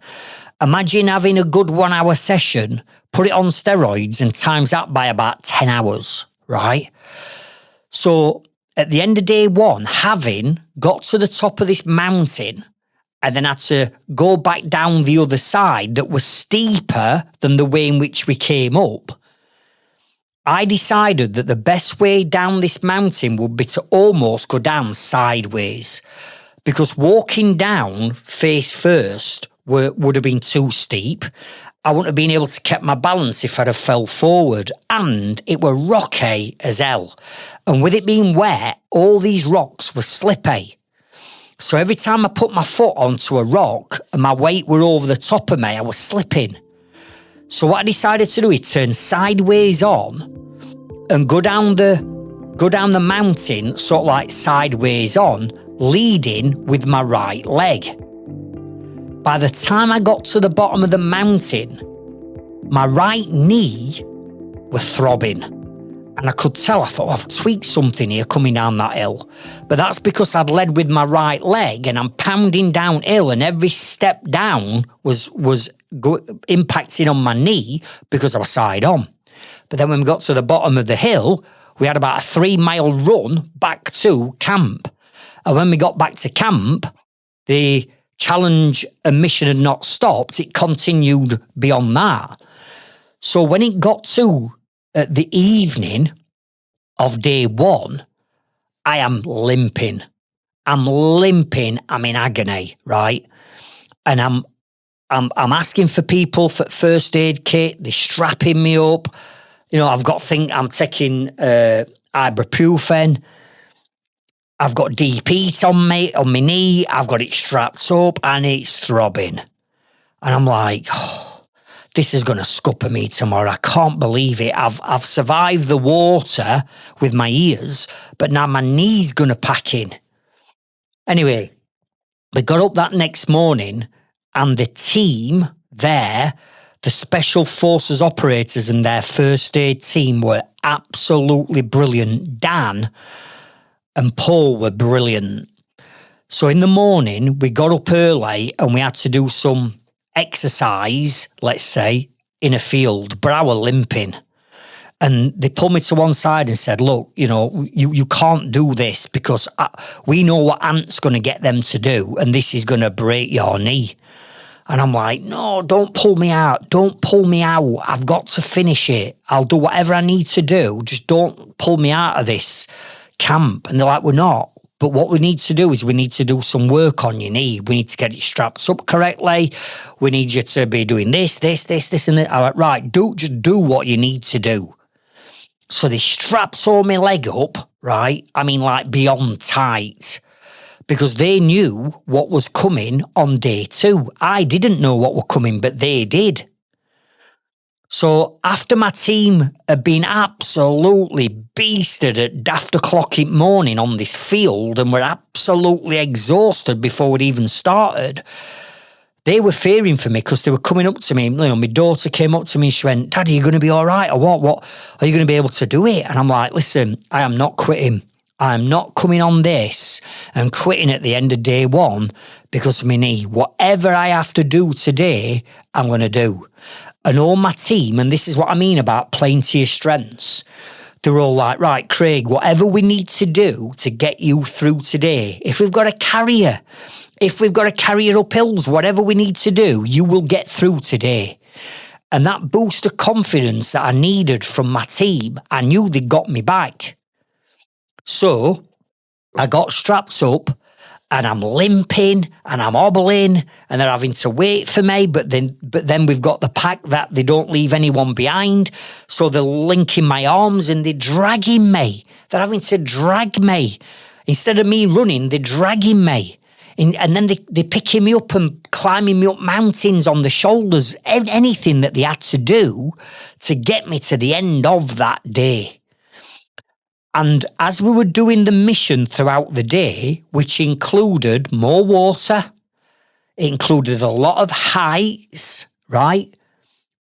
imagine having a good 1 hour session, put it on steroids and times that by about 10 hours, right? So at the end of day 1, having got to the top of this mountain and then had to go back down the other side that was steeper than the way in which we came up, I decided that the best way down this mountain would be to almost go down sideways, because walking down face first would have been too steep. I wouldn't have been able to keep my balance if I'd have fell forward, and it were rocky as hell. And with it being wet, all these rocks were slippy. So every time I put my foot onto a rock and my weight were over the top of me, I was slipping. So what I decided to do is turn sideways on and go down the mountain, sort of like sideways on, leading with my right leg. By the time I got to the bottom of the mountain, my right knee was throbbing. And I could tell, I thought, I've tweaked something here coming down that hill. But that's because I'd led with my right leg and I'm pounding downhill, and every step down was impacting on my knee because I was side on. But then when we got to the bottom of the hill, we had about a 3-mile run back to camp. And when we got back to camp, the challenge and mission had not stopped. It continued beyond that. So when it got to the evening of day 1, I am limping. I'm in agony, right? And I'm asking for people for first aid kit. They're strapping me up. You know, I'm taking ibuprofen. I've got deep heat on my knee. I've got it strapped up and it's throbbing. And I'm like, this is going to scupper me tomorrow. I can't believe it. I've survived the water with my ears, but now my knee's going to pack in. Anyway, we got up that next morning and the team there, The Special Forces operators and their first aid team were absolutely brilliant. Dan and Paul were brilliant. So in the morning, we got up early and we had to do some exercise, let's say, in a field, but I was limping. And they pulled me to one side and said, look, you can't do this because we know what Ant's going to get them to do, and this is going to break your knee. And I'm like, no, don't pull me out. Don't pull me out. I've got to finish it. I'll do whatever I need to do. Just don't pull me out of this camp. And they're like, we're not. But what we need to do is we need to do some work on your knee. We need to get it strapped up correctly. We need you to be doing this, and this. I'm like, right, just do what you need to do. So they strapped all my leg up, right? I mean, like beyond tight, because they knew what was coming on day 2. I didn't know what were coming, but they did. So after my team had been absolutely beasted at daft o'clock in the morning on this field and were absolutely exhausted before we'd even started, they were fearing for me because they were coming up to me. My daughter came up to me and she went, Dad, are you going to be all right or what? What are you going to be able to do it? And I'm like, listen, I am not quitting. I'm not coming on this and quitting at the end of day 1 because of my knee. Whatever I have to do today, I'm going to do. And all my team, and this is what I mean about playing to your strengths, they're all like, right, Craig, whatever we need to do to get you through today, if we've got to carry you up hills, whatever we need to do, you will get through today. And that boost of confidence that I needed from my team, I knew they got me back. So I got strapped up and I'm limping and I'm hobbling and they're having to wait for me. But then we've got the pack that they don't leave anyone behind. So they're linking my arms and they're dragging me. They're having to drag me. Instead of me running, they're dragging me. And then they're picking me up and climbing me up mountains on the shoulders, anything that they had to do to get me to the end of that day. And as we were doing the mission throughout the day, which included more water, it included a lot of heights, right?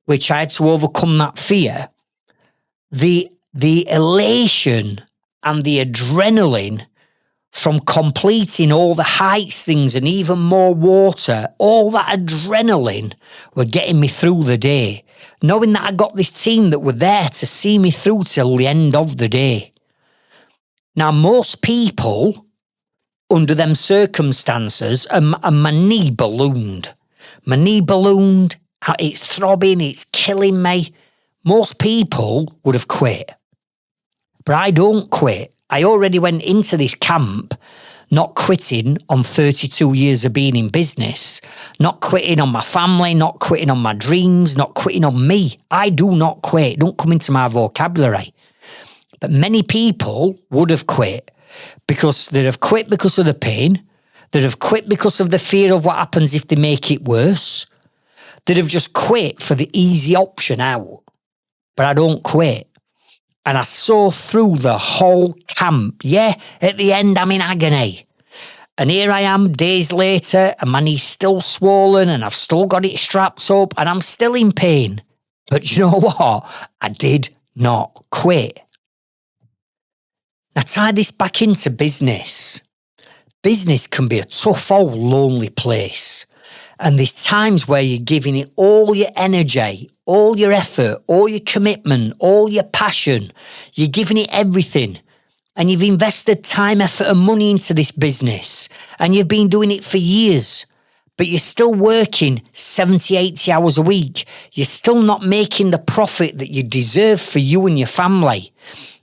Which I had to overcome that fear. The elation and the adrenaline from completing all the heights things and even more water, all that adrenaline were getting me through the day, knowing that I got this team that were there to see me through till the end of the day. Now, most people, under them circumstances, and my knee ballooned. My knee ballooned, it's throbbing, it's killing me. Most people would have quit. But I don't quit. I already went into this camp not quitting on 32 years of being in business, not quitting on my family, not quitting on my dreams, not quitting on me. I do not quit. Don't come into my vocabulary. But many people would have quit because they'd have quit because of the pain. They'd have quit because of the fear of what happens if they make it worse. They'd have just quit for the easy option out. But I don't quit. And I saw through the whole camp. Yeah, at the end, I'm in agony. And here I am days later, and my knee's still swollen, and I've still got it strapped up, and I'm still in pain. But you know what? I did not quit. Now, tie this back into business. Business can be a tough, old, lonely place. And there's times where you're giving it all your energy, all your effort, all your commitment, all your passion. You're giving it everything. And you've invested time, effort, and money into this business. And you've been doing it for years. But you're still working 70, 80 hours a week. You're still not making the profit that you deserve for you and your family.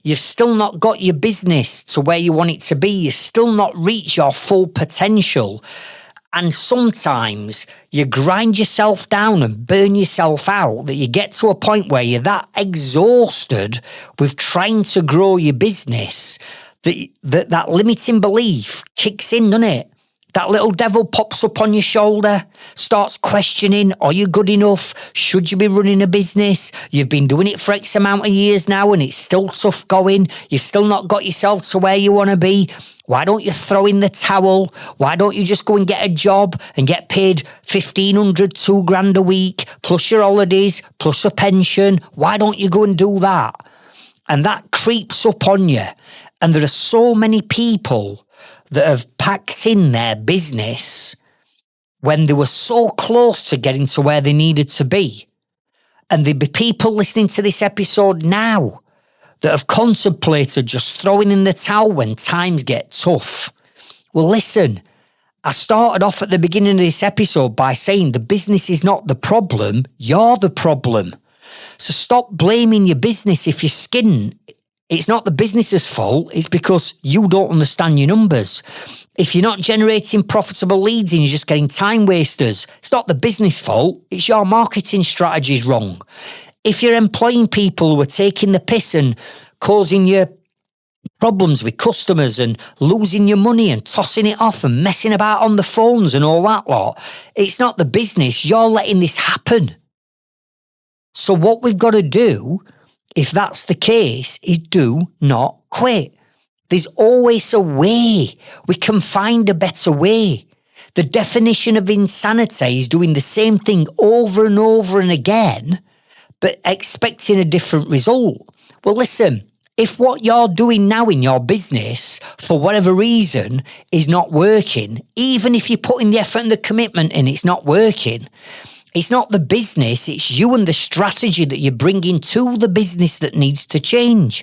You've still not got your business to where you want it to be. You've still not reached your full potential. And sometimes you grind yourself down and burn yourself out that you get to a point where you're that exhausted with trying to grow your business that limiting belief kicks in, doesn't it? That little devil pops up on your shoulder, starts questioning, are you good enough? Should you be running a business? You've been doing it for X amount of years now and it's still tough going. You've still not got yourself to where you want to be. Why don't you throw in the towel? Why don't you just go and get a job and get paid 1,500, £2,000 a week, plus your holidays, plus a pension? Why don't you go and do that? And that creeps up on you. And there are so many people that have packed in their business when they were so close to getting to where they needed to be. And there'd be people listening to this episode now that have contemplated just throwing in the towel when times get tough. Well, listen, I started off at the beginning of this episode by saying the business is not the problem, you're the problem. So stop blaming your business if you're skidding. It's not the business's fault, it's because you don't understand your numbers. If you're not generating profitable leads and you're just getting time wasters, it's not the business fault, it's your marketing strategy's wrong. If you're employing people who are taking the piss and causing you problems with customers and losing your money and tossing it off and messing about on the phones and all that lot, it's not the business, you're letting this happen. So what we've got to do, if that's the case, is do not quit. There's always a way. We can find a better way. The definition of insanity is doing the same thing over and over and again, but expecting a different result. Well, listen, if what you're doing now in your business, for whatever reason, is not working, even if you're putting the effort and the commitment in, it's not working, it's not the business, it's you and the strategy that you're bringing to the business that needs to change.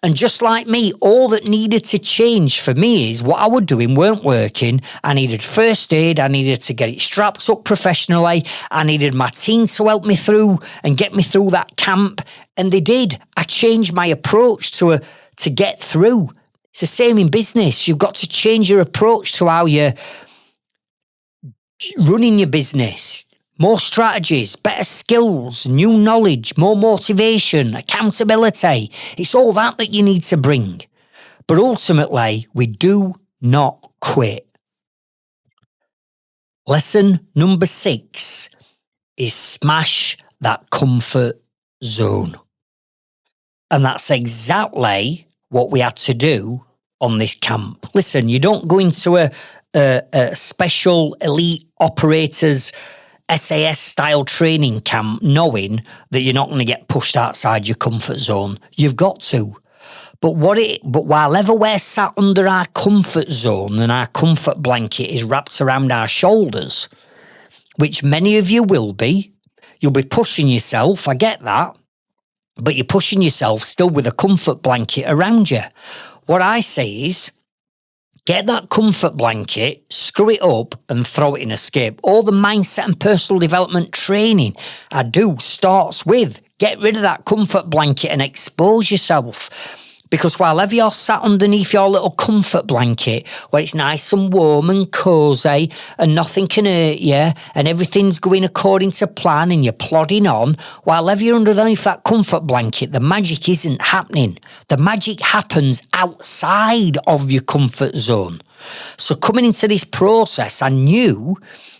And just like me, all that needed to change for me is what I was doing weren't working. I needed first aid. I needed to get it strapped up professionally. I needed my team to help me through and get me through that camp. And they did. I changed my approach to get through. It's the same in business. You've got to change your approach to how you're running your business. More strategies, better skills, new knowledge, more motivation, accountability. It's all that you need to bring. But ultimately, we do not quit. Lesson number 6 is smash that comfort zone. And that's exactly what we had to do on this camp. Listen, you don't go into a special elite operators SAS style training camp knowing that you're not going to get pushed outside your comfort zone. You've got to. But while ever we're sat under our comfort zone and our comfort blanket is wrapped around our shoulders, which many of you will be, you'll be pushing yourself, I get that, but you're pushing yourself still with a comfort blanket around you. What I say is, get that comfort blanket, screw it up and throw it in escape. All the mindset and personal development training I do starts with get rid of that comfort blanket and expose yourself. Because while ever you're sat underneath your little comfort blanket where it's nice and warm and cosy and nothing can hurt you and everything's going according to plan and you're plodding on, while ever you're underneath that comfort blanket, the magic isn't happening. The magic happens outside of your comfort zone. So coming into this process, I knew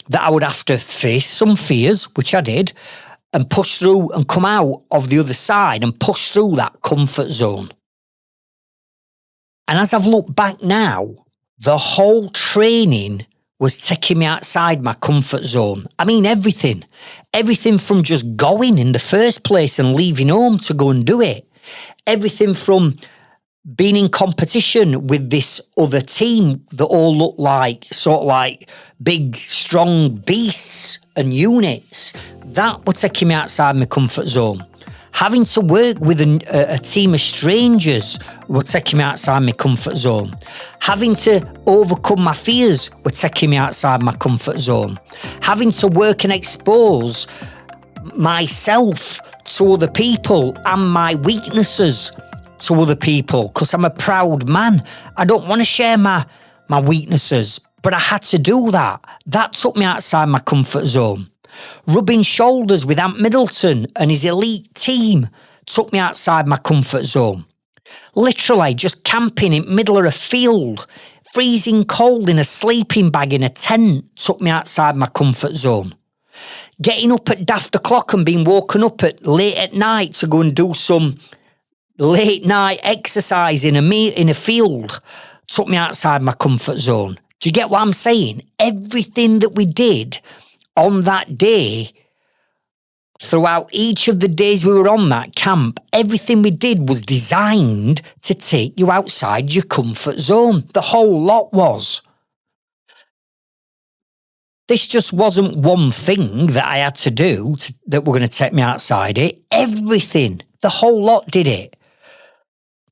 that I would have to face some fears, which I did, and push through and come out of the other side and push through that comfort zone. And as I've looked back now, the whole training was taking me outside my comfort zone. I mean, everything from just going in the first place and leaving home to go and do it. Everything from being in competition with this other team that all look like sort of like big, strong beasts and units. That was taking me outside my comfort zone. Having to work with a team of strangers were taking me outside my comfort zone. Having to overcome my fears were taking me outside my comfort zone. Having to work and expose myself to other people and my weaknesses to other people, because I'm a proud man. I don't want to share my weaknesses, but I had to do that. That took me outside my comfort zone. Rubbing shoulders with Ant Middleton and his elite team took me outside my comfort zone. Literally just camping in the middle of a field, freezing cold in a sleeping bag in a tent took me outside my comfort zone. Getting up at daft o'clock and being woken up at late at night to go and do some late night exercise in a field took me outside my comfort zone. Do you get what I'm saying? Everything that we did on that day, throughout each of the days we were on that camp, everything we did was designed to take you outside your comfort zone. The whole lot was. This just wasn't one thing that I had to do that were going to take me outside it. Everything, the whole lot did it.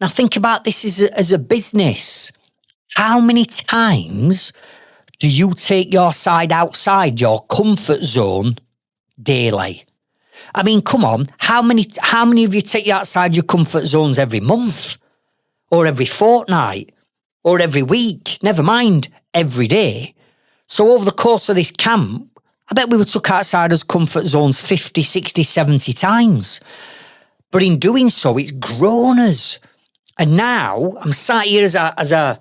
Now think about this as a business. How many times do you take your side outside your comfort zone daily? I mean, come on, how many of you take you outside your comfort zones every month? Or every fortnight? Or every week? Never mind, every day. So over the course of this camp, I bet we were took outside as comfort zones 50, 60, 70 times. But in doing so, it's grown us. And now I'm sat here as I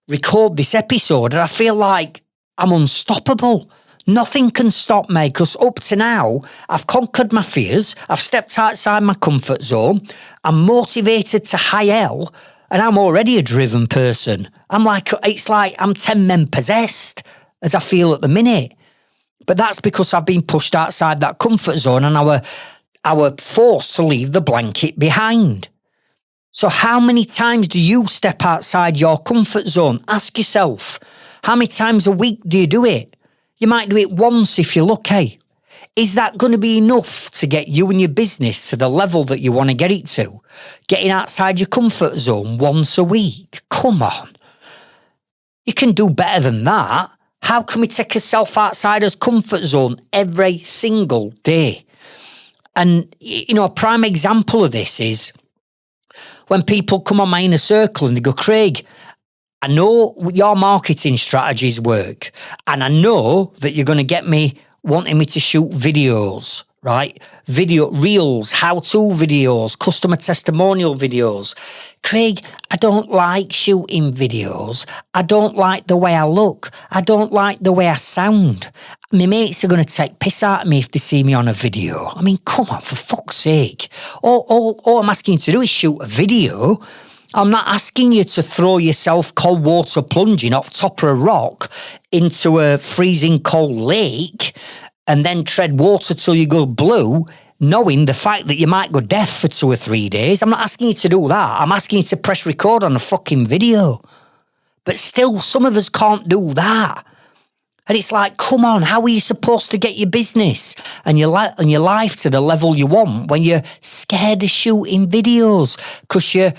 record this episode and I feel like I'm unstoppable. Nothing can stop me because up to now, I've conquered my fears. I've stepped outside my comfort zone. I'm motivated to high hell and I'm already a driven person. It's like I'm 10 men possessed as I feel at the minute. But that's because I've been pushed outside that comfort zone and I were forced to leave the blanket behind. So how many times do you step outside your comfort zone? Ask yourself, how many times a week do you do it? You might do it once if you're lucky. Is that going to be enough to get you and your business to the level that you want to get it to? Getting outside your comfort zone once a week? Come on. You can do better than that. How can we take ourselves outside his comfort zone every single day? And, a prime example of this is when people come on my inner circle and they go, Craig, I know your marketing strategies work and I know that you're going to get me wanting me to shoot videos, right? Video reels, how-to videos, customer testimonial videos. Craig, I don't like shooting videos. I don't like the way I look. I don't like the way I sound. My mates are going to take piss out of me if they see me on a video. I mean, come on, for fuck's sake. All I'm asking you to do is shoot a video. I'm not asking you to throw yourself cold water plunging off top of a rock into a freezing cold lake and then tread water till you go blue, knowing the fact that you might go deaf for 2 or 3 days. I'm not asking you to do that. I'm asking you to press record on a fucking video. But still, some of us can't do that. And it's like, come on, how are you supposed to get your business and your life to the level you want when you're scared of shooting videos because you're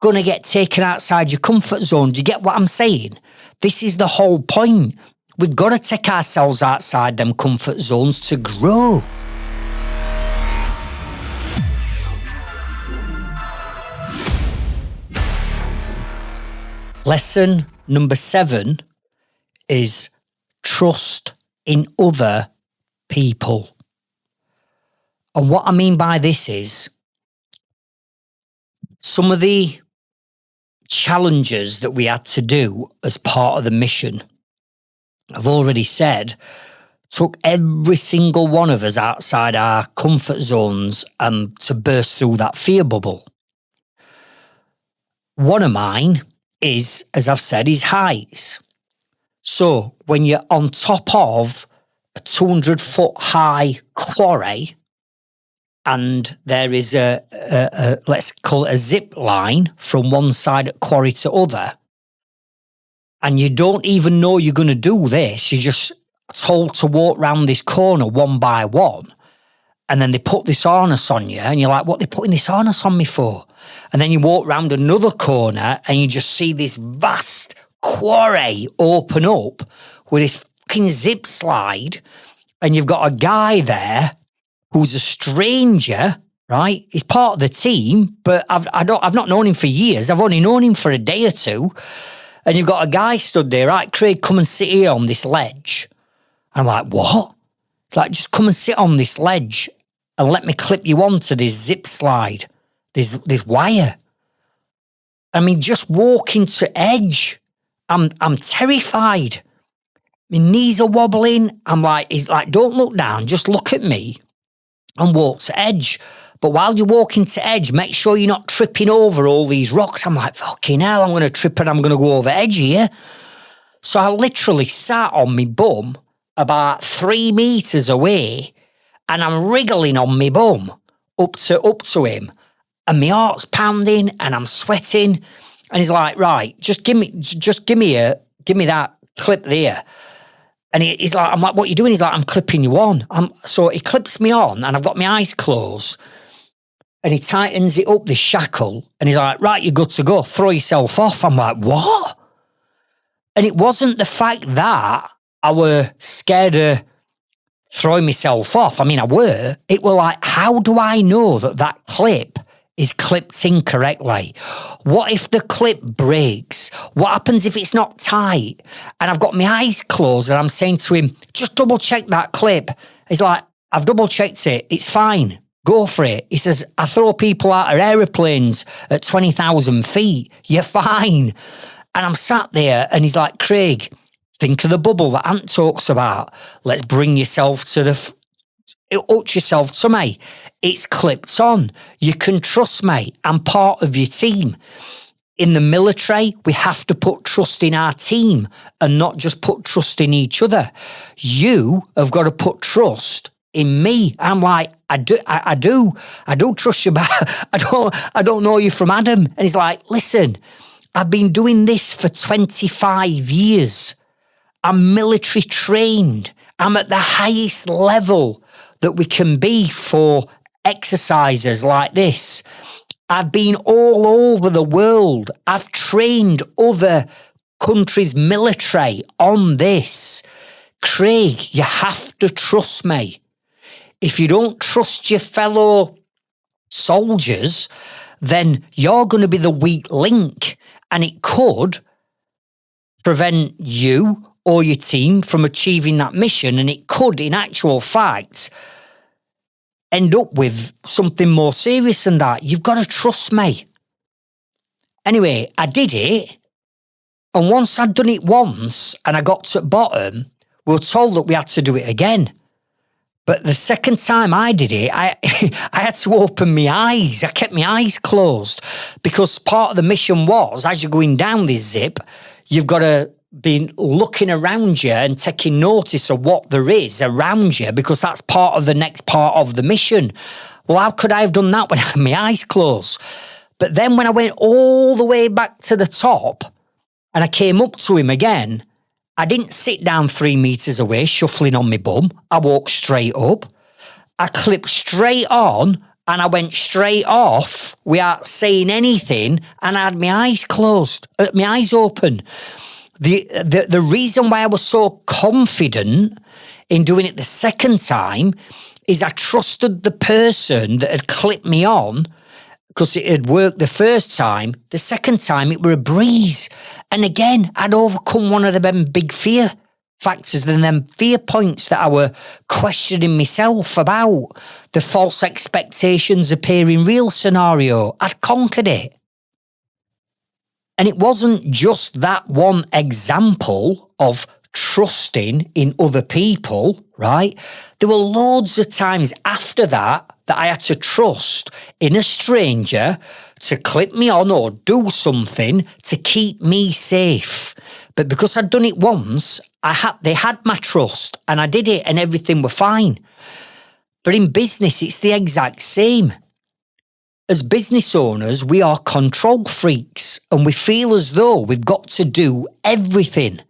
going to get taken outside your comfort zone? Do you get what I'm saying? This is the whole point. We've got to take ourselves outside them comfort zones to grow. Lesson number 7 is trust in other people. And what I mean by this is some of the challenges that we had to do as part of the mission, I've already said, took every single one of us outside our comfort zones to burst through that fear bubble. One of mine is, as I've said, is heights. So when you're on top of a 200-foot high quarry and there is a let's call it a zip line from one side of quarry to other, and you don't even know you're going to do this, you're just told to walk round this corner one by one, and then they put this harness on you, and you're like, what are they putting this harness on me for? And then you walk round another corner, and you just see this vast quarry open up with this fucking zip slide, and you've got a guy there who's a stranger, right? He's part of the team, but I've not known him for years. I've only known him for a day or two. And you've got a guy stood there, right, Craig, come and sit here on this ledge. I'm like, what? Like, just come and sit on this ledge and let me clip you onto this zip slide, this wire. I mean, just walking to edge, I'm terrified. My knees are wobbling. I'm like, he's like, don't look down, just look at me and walk to edge. But while you're walking to edge, make sure you're not tripping over all these rocks. I'm like, fucking hell, I'm going to trip and I'm going to go over edge here. So I literally sat on my bum about 3 meters away and I'm wriggling on my bum up to him. And my heart's pounding and I'm sweating. And he's like, right, just give me that clip there. And he's like, I'm like, what are you doing? He's like, I'm clipping you on. So he clips me on and I've got my eyes closed and he tightens it up, this shackle. And he's like, right, you're good to go. Throw yourself off. I'm like, what? And it wasn't the fact that I were scared of throwing myself off. I mean, I were. It were like, how do I know that clip is clipped incorrectly? What if the clip breaks? What happens if it's not tight? And I've got my eyes closed and I'm saying to him, just double check that clip. He's like, I've double checked it. It's fine. Go for it. He says, I throw people out of aeroplanes at 20,000 feet. You're fine. And I'm sat there and he's like, Craig, think of the bubble that Ant talks about. Let's bring yourself to up yourself to me. It's clipped on. You can trust me. I'm part of your team. In the military, we have to put trust in our team and not just put trust in each other. You have got to put trust in me. I'm like, I do trust you, but I don't know you from Adam. And he's like, listen, I've been doing this for 25 years. I'm military trained. I'm at the highest level that we can be for exercises like this. I've been all over the world. I've trained other countries' military on this. Craig, you have to trust me. If you don't trust your fellow soldiers, then you're going to be the weak link, and it could prevent you or your team from achieving that mission, and it could, in actual fact, end up with something more serious than that. You've got to trust me. Anyway, I did it, and once I'd done it once and I got to the bottom, we were told that we had to do it again. But the second time I did it, I had to open my eyes. I kept my eyes closed because part of the mission was, as you're going down this zip, you've got to be looking around you and taking notice of what there is around you, because that's part of the next part of the mission. Well, how could I have done that when I had my eyes closed? But then when I went all the way back to the top and I came up to him again, I didn't sit down 3 meters away shuffling on my bum. I walked straight up. I clipped straight on and I went straight off without saying anything, and I had my eyes closed, my eyes open. The reason why I was so confident in doing it the second time is I trusted the person that had clipped me on, because it had worked the first time. The second time, it were a breeze. And again, I'd overcome one of them big fear factors and them fear points that I were questioning myself about. The false expectations appearing real scenario. I'd conquered it. And it wasn't just that one example of trusting in other people, right? There were loads of times after that I had to trust in a stranger to clip me on or do something to keep me safe. But because I'd done it once, they had my trust and I did it and everything were fine. But in business, it's the exact same. As business owners, we are control freaks and we feel as though we've got to do everything.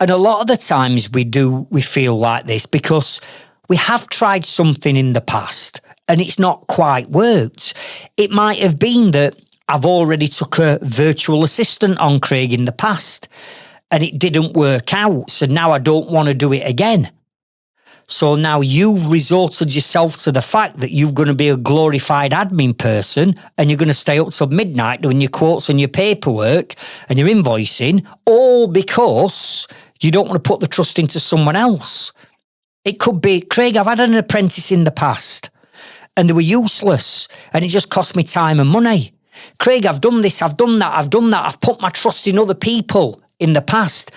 And a lot of the times we feel like this because we have tried something in the past and it's not quite worked. It might have been that I've already took a virtual assistant on Craig in the past and it didn't work out. So now I don't want to do it again. So now you've resorted yourself to the fact that you're going to be a glorified admin person and you're going to stay up till midnight doing your quotes and your paperwork and your invoicing, all because you don't want to put the trust into someone else. It could be, Craig, I've had an apprentice in the past and they were useless and it just cost me time and money. Craig, I've done this, I've done that. I've put my trust in other people in the past.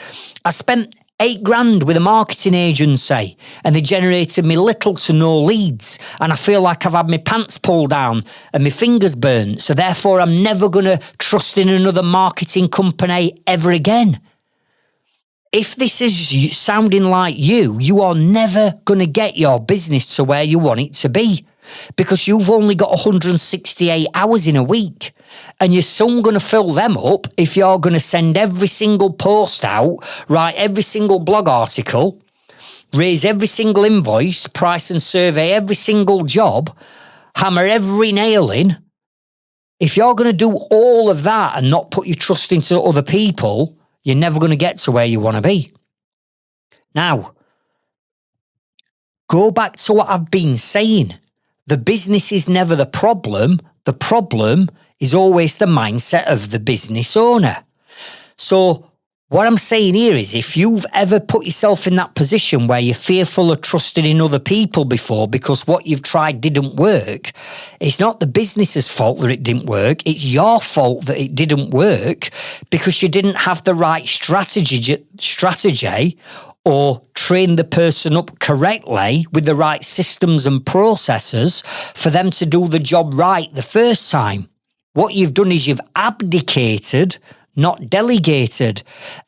I spent $8,000 with a marketing agency, and they generated me little to no leads, and I feel like I've had my pants pulled down and my fingers burnt, so therefore I'm never going to trust in another marketing company ever again. If this is sounding like you are never going to get your business to where you want it to be, because you've only got 168 hours in a week, and you're soon going to fill them up if you're going to send every single post out, write every single blog article, raise every single invoice, price and survey every single job, hammer every nail in. If you're going to do all of that and not put your trust into other people, you're never going to get to where you want to be. Now, go back to what I've been saying. The business is never the problem. The problem is always the mindset of the business owner. So what I'm saying here is, if you've ever put yourself in that position where you're fearful of trusting in other people before because what you've tried didn't work, it's not the business's fault that it didn't work. It's your fault that it didn't work because you didn't have the right strategy or train the person up correctly with the right systems and processes for them to do the job right the first time. What you've done is you've abdicated, not delegated,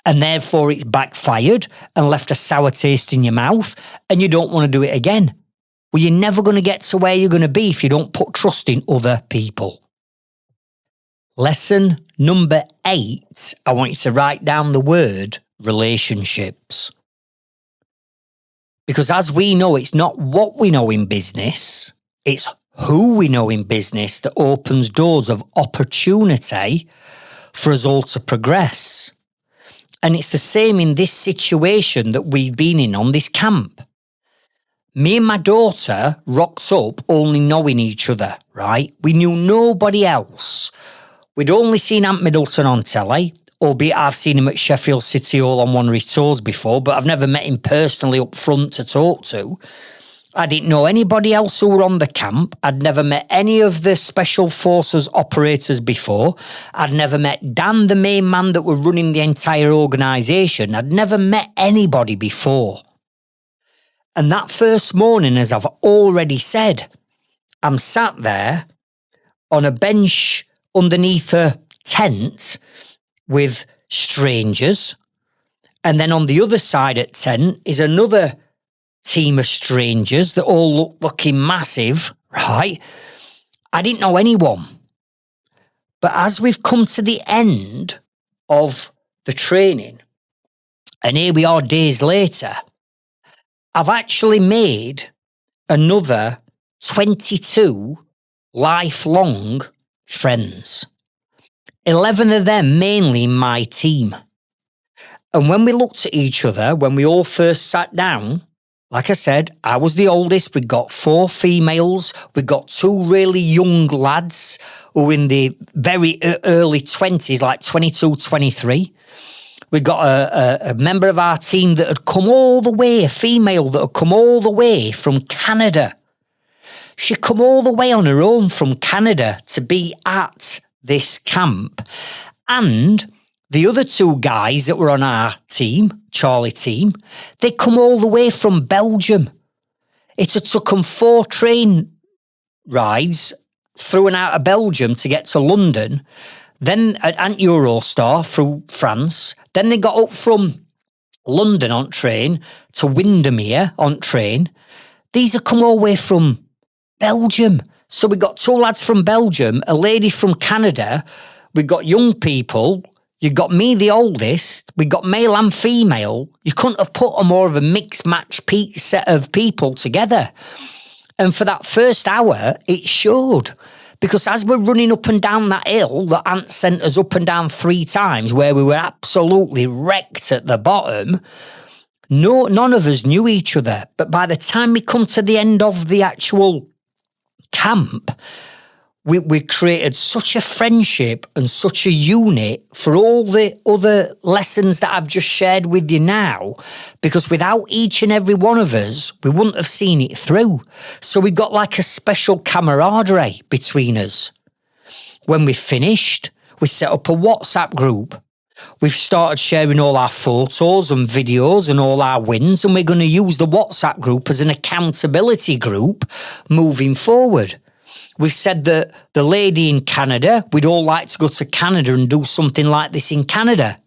and therefore it's backfired and left a sour taste in your mouth, and you don't want to do it again. Well, you're never going to get to where you're going to be if you don't put trust in other people. Lesson number 8, I want you to write down the word relationships. Because as we know, it's not what we know in business, it's who we know in business that opens doors of opportunity for us all to progress. And it's the same in this situation that we've been in on this camp. Me and my daughter rocked up only knowing each other, right? We knew nobody else. We'd only seen Ant Middleton on telly, albeit I've seen him at Sheffield City Hall on one of his tours before, but I've never met him personally up front to talk to. I didn't know anybody else who were on the camp. I'd never met any of the Special Forces operators before. I'd never met Dan, the main man that were running the entire organisation. I'd never met anybody before. And that first morning, as I've already said, I'm sat there on a bench underneath a tent with strangers. And then on the other side at tent is another team of strangers that all look looking massive, right? I didn't know anyone. But as we've come to the end of the training, and here we are days later, I've actually made another 22 lifelong friends. 11 of them mainly in my team. And when we looked at each other, when we all first sat down, like I said, I was the oldest. We got 4 females. We got 2 really young lads who were in the very early 20s, like 22, 23. We got a member of our team that had come all the way, a female that had come all the way from Canada. She'd come all the way on her own from Canada to be at this camp. And the other 2 guys that were on our team, Charlie team, they come all the way from Belgium. It had took them 4 train rides through and out of Belgium to get to London, then at Ant Eurostar through France. Then they got up from London on train to Windermere on train. These have come all the way from Belgium. So we got 2 lads from Belgium, a lady from Canada. We got young people. You got me, the oldest. We got male and female. You couldn't have put a more of a mixed match set of people together. And for that first hour, it showed. Because as we're running up and down that hill that Ant sent us up and down 3 times, where we were absolutely wrecked at the bottom, none of us knew each other. But by the time we come to the end of the actual camp, we created such a friendship and such a unit for all the other lessons that I've just shared with you now, because without each and every one of us, we wouldn't have seen it through. So we got like a special camaraderie between us. When we finished, we set up a WhatsApp group. We've started sharing all our photos and videos and all our wins, and we're going to use the WhatsApp group as an accountability group moving forward. We've said that the lady in Canada, we'd all like to go to Canada and do something like this in Canada.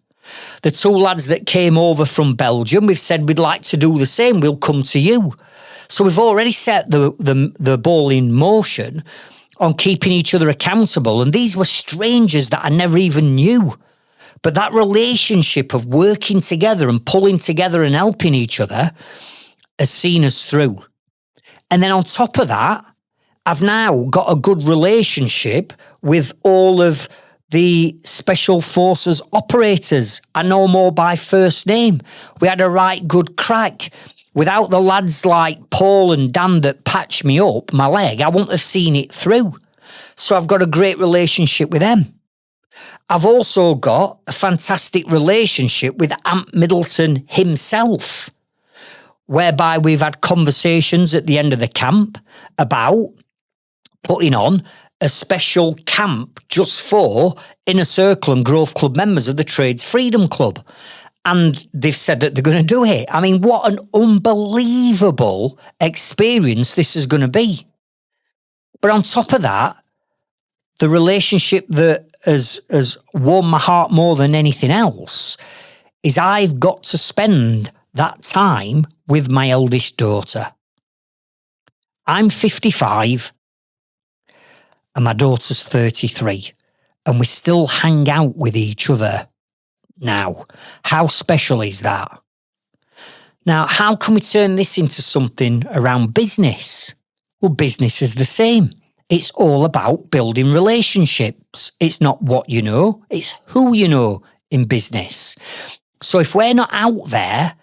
The two lads that came over from Belgium, we've said we'd like to do the same. We'll come to you. So we've already set the ball in motion on keeping each other accountable. And these were strangers that I never even knew. But that relationship of working together and pulling together and helping each other has seen us through. And then on top of that, I've now got a good relationship with all of the Special Forces operators. I know more by first name. We had a right good crack. Without the lads like Paul and Dan that patched me up, my leg, I wouldn't have seen it through. So I've got a great relationship with them. I've also got a fantastic relationship with Ant Middleton himself, whereby we've had conversations at the end of the camp about putting on a special camp just for Inner Circle and Grove Club members of the Trades Freedom Club. And they've said that they're going to do it. I mean, what an unbelievable experience this is going to be. But on top of that, the relationship that has warmed my heart more than anything else is I've got to spend that time with my eldest daughter. I'm 55 and my daughter's 33, and we still hang out with each other now. How special is that? Now, how can we turn this into something around business? Well, business is the same. It's all about building relationships. It's not what you know, it's who you know in business. So if we're not out there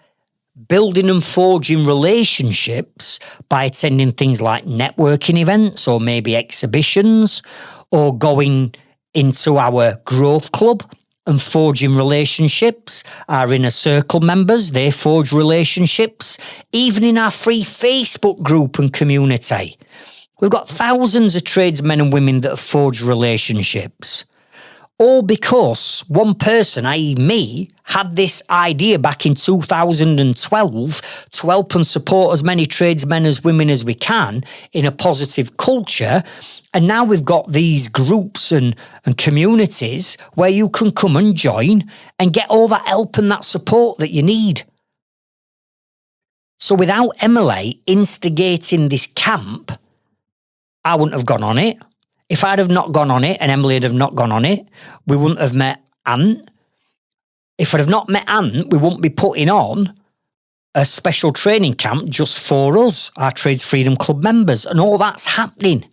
building and forging relationships by attending things like networking events or maybe exhibitions, or going into our Growth Club and forging relationships, our Inner Circle members, they forge relationships, even in our free Facebook group and community. We've got thousands of tradesmen and women that have forged relationships. All because one person, i.e. me, had this idea back in 2012 to help and support as many tradesmen as women as we can in a positive culture. And now we've got these groups and communities where you can come and join and get all that help and that support that you need. So without Emily instigating this camp, I wouldn't have gone on it. If I'd have not gone on it and Emily had have not gone on it, we wouldn't have met Ant. If I'd have not met Ant, we wouldn't be putting on a special training camp just for us, our Trades Freedom Club members, and all that's happening.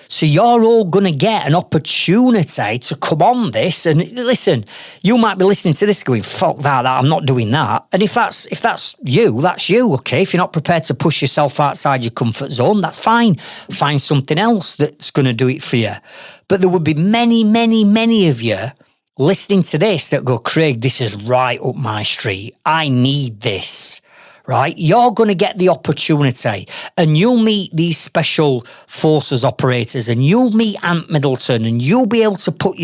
So you're all going to get an opportunity to come on this. And listen, you might be listening to this going, fuck that, I'm not doing that. And if that's you, okay? If you're not prepared to push yourself outside your comfort zone, that's fine. Find something else that's going to do it for you. But there would be many, many, many of you listening to this that go, Craig, this is right up my street. I need this. Right? You're going to get the opportunity and you'll meet these special forces operators and you'll meet Ant Middleton and you'll be able to push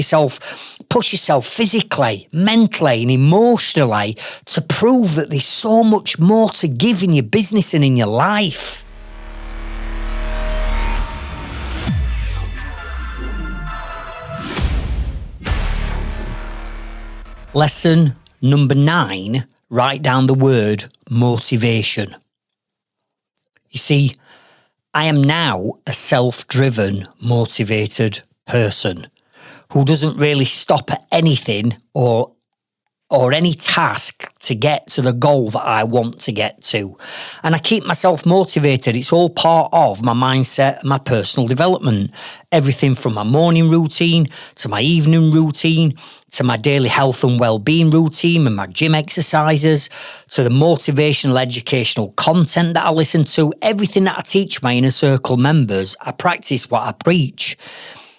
yourself physically, mentally and emotionally to prove that there's so much more to give in your business and in your life. Lesson number 9. Write down the word motivation. You see, I am now a self-driven, motivated person who doesn't really stop at anything or any task to get to the goal that I want to get to. And I keep myself motivated. It's all part of my mindset, my personal development. Everything from my morning routine to my evening routine to my daily health and well-being routine and my gym exercises to the motivational educational content that I listen to. Everything that I teach my Inner Circle members, I practice what I preach.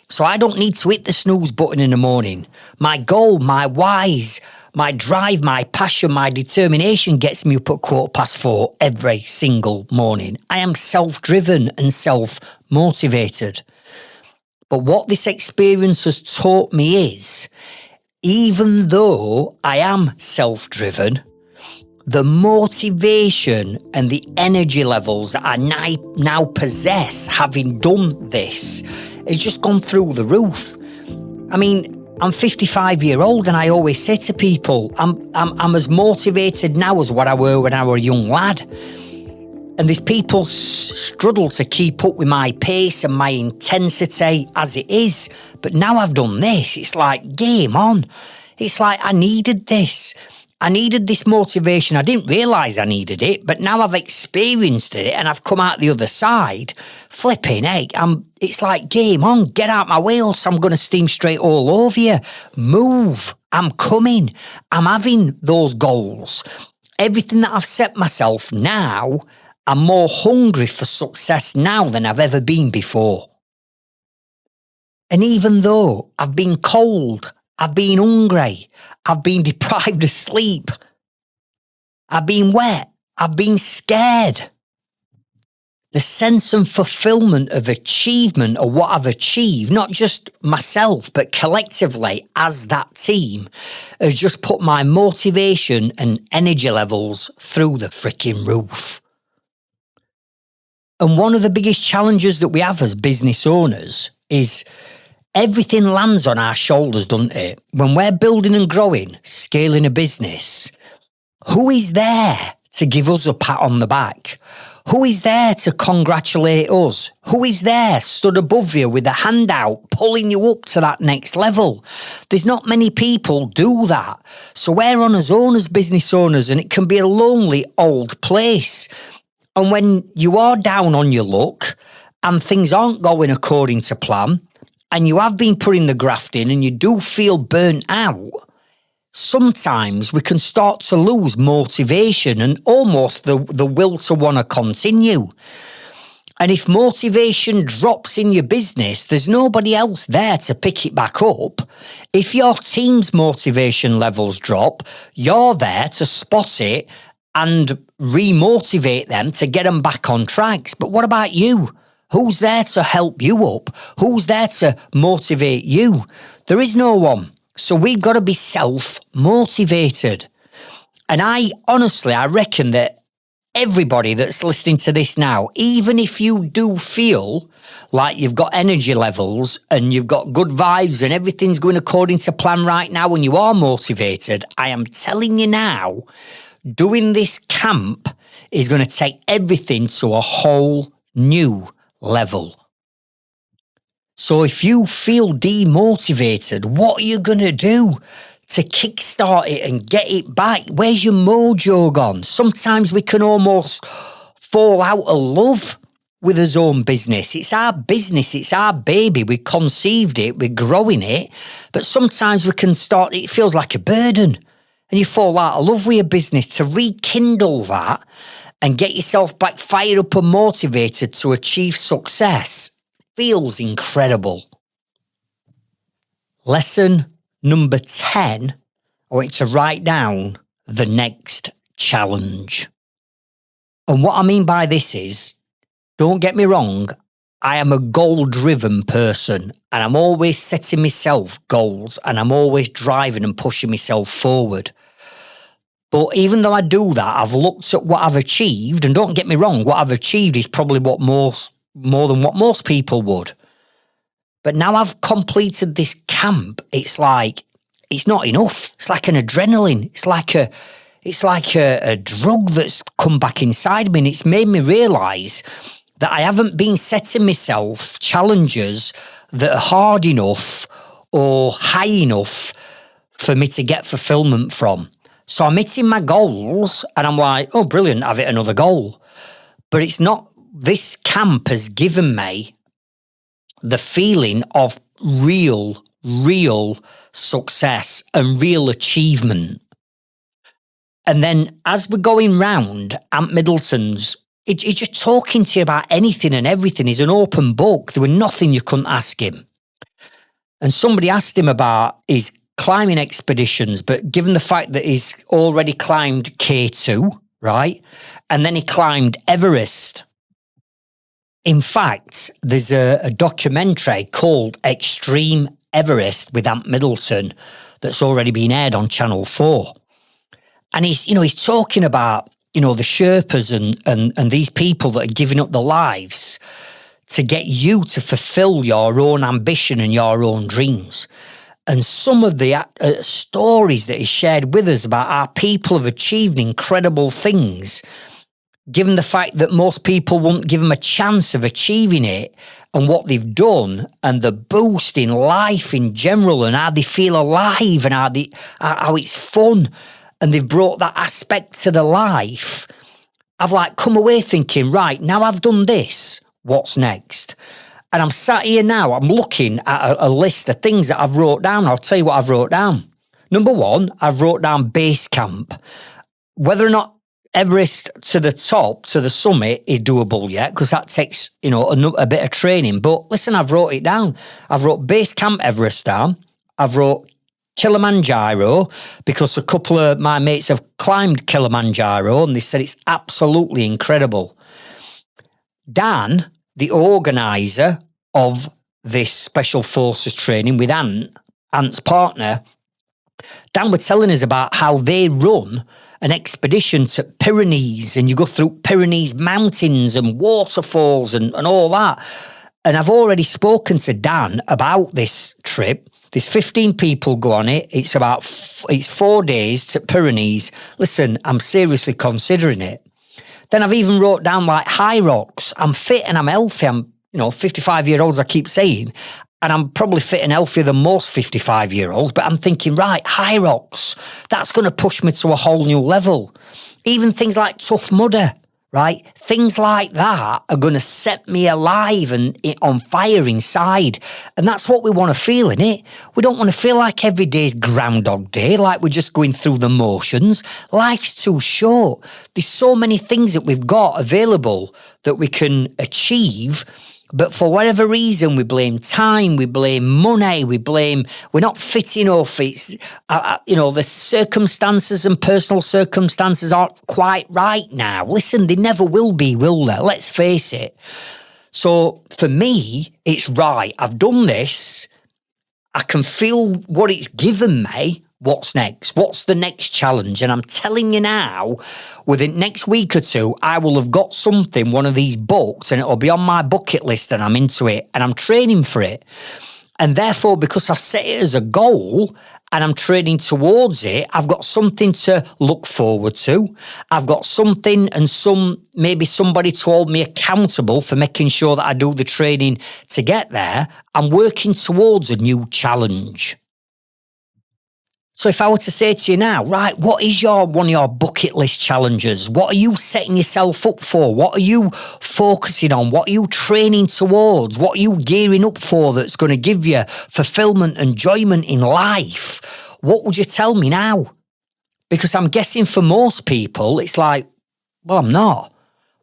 So I don't need to hit the snooze button in the morning. My goal, my whys, my drive, my passion, my determination gets me up at 4:15 every single morning. I am self-driven and self-motivated. But what this experience has taught me is even though I am self-driven, the motivation and the energy levels that I now possess having done this has just gone through the roof. I mean, I'm 55-year-old and I always say to people, I'm as motivated now as what I were when I were a young lad. And these people struggle to keep up with my pace and my intensity as it is. But now I've done this, it's like game on. It's like I needed this. I needed this motivation. I didn't realise I needed it, but now I've experienced it and I've come out the other side. Flipping heck, it's like game on, get out my way else I'm going to steam straight all over you. Move, I'm coming. I'm having those goals. Everything that I've set myself now, I'm more hungry for success now than I've ever been before. And even though I've been cold, I've been hungry, I've been deprived of sleep, I've been wet, I've been scared, the sense and fulfillment of achievement of what I've achieved, not just myself, but collectively as that team, has just put my motivation and energy levels through the freaking roof. And one of the biggest challenges that we have as business owners is everything lands on our shoulders, doesn't it? When we're building and growing, scaling a business, who is there to give us a pat on the back? Who is there to congratulate us? Who is there stood above you with a hand out, pulling you up to that next level? There's not many people do that. So we're on our own as business owners, and it can be a lonely old place. And when you are down on your luck and things aren't going according to plan, and you have been putting the graft in and you do feel burnt out, sometimes we can start to lose motivation and almost the will to want to continue. And if motivation drops in your business, there's nobody else there to pick it back up. If your team's motivation levels drop, you're there to spot it and re-motivate them to get them back on tracks. But what about you? Who's there to help you up? Who's there to motivate you? There is no one. So we've got to be self-motivated. And I reckon that everybody that's listening to this now, even if you do feel like you've got energy levels and you've got good vibes and everything's going according to plan right now and you are motivated, I am telling you now, doing this camp is going to take everything to a whole new level. So if you feel demotivated, what are you going to do to kickstart it and get it back? Where's your mojo gone? Sometimes we can almost fall out of love with his own business. It's our business, it's our baby. We conceived it, we're growing it, but sometimes it feels like a burden. And you fall out of love with your business. To rekindle that and get yourself back fired up and motivated to achieve success feels incredible. Lesson number 10, I want you to write down the next challenge. And what I mean by this is, don't get me wrong, I am a goal-driven person and I'm always setting myself goals and I'm always driving and pushing myself forward. But even though I do that, I've looked at what I've achieved, and don't get me wrong, what I've achieved is probably more than what most people would. But now I've completed this camp, it's like, it's not enough. It's like an adrenaline. It's like a drug that's come back inside me, and it's made me realise that I haven't been setting myself challenges that are hard enough or high enough for me to get fulfillment from. So I'm hitting my goals and I'm like, oh, brilliant, I've hit another goal. But it's not, this camp has given me the feeling of real success and real achievement. And then as we're going round, Ant Middleton's, he's just talking to you about anything and everything. He's an open book. There was nothing you couldn't ask him. And somebody asked him about his climbing expeditions, but given the fact that he's already climbed K2, right? And then he climbed Everest. In fact, there's a documentary called Extreme Everest with Ant Middleton that's already been aired on Channel 4. And he's talking about, the Sherpas and these people that are giving up their lives to get you to fulfill your own ambition and your own dreams. And some of the stories that he shared with us about how people have achieved incredible things, given the fact that most people won't give them a chance of achieving it, and what they've done, and the boost in life in general, and how they feel alive, and how it's fun, and they've brought that aspect to their life. I've come away thinking, right, now I've done this, what's next? And I'm sat here now, I'm looking at a list of things that I've wrote down. I'll tell you what I've wrote down. Number one, I've wrote down base camp. Whether or not Everest to the top, to the summit is doable yet, because that takes, a bit of training. But listen, I've wrote it down. I've wrote base camp Everest down. I've wrote Kilimanjaro, because a couple of my mates have climbed Kilimanjaro and they said it's absolutely incredible. Dan, the organiser of this Special Forces training with Ant's partner, Dan were telling us about how they run an expedition to Pyrenees, and you go through Pyrenees mountains and waterfalls and all that. And I've already spoken to Dan about this trip. There's 15 people go on it. It's 4 days to Pyrenees. Listen, I'm seriously considering it. Then I've even wrote down high rocks. I'm fit and I'm healthy. I'm, 55-year-olds, I keep saying, and I'm probably fit and healthier than most 55-year-olds, but I'm thinking, right, high rocks, that's going to push me to a whole new level. Even things like Tough Mudder, right? Things like that are going to set me alive and on fire inside. And that's what we want to feel, innit? We don't want to feel like every day's Groundhog Day, like we're just going through the motions. Life's too short. There's so many things that we've got available that we can achieve, but for whatever reason, we blame time, we blame money, we're not fit enough. It's, the circumstances and personal circumstances aren't quite right now. Listen, they never will be, will they? Let's face it. So for me, it's right. I've done this. I can feel what it's given me. What's next? What's the next challenge? And I'm telling you now, within next week or two, I will have got something, one of these books, and it'll be on my bucket list, and I'm into it, and I'm training for it. And therefore, because I set it as a goal and I'm training towards it, I've got something to look forward to. I've got something and maybe somebody to hold me accountable for making sure that I do the training to get there. I'm working towards a new challenge. So if I were to say to you now, right, what is one of your bucket list challenges? What are you setting yourself up for? What are you focusing on? What are you training towards? What are you gearing up for that's going to give you fulfillment and enjoyment in life? What would you tell me now? Because I'm guessing for most people, it's like, well, I'm not.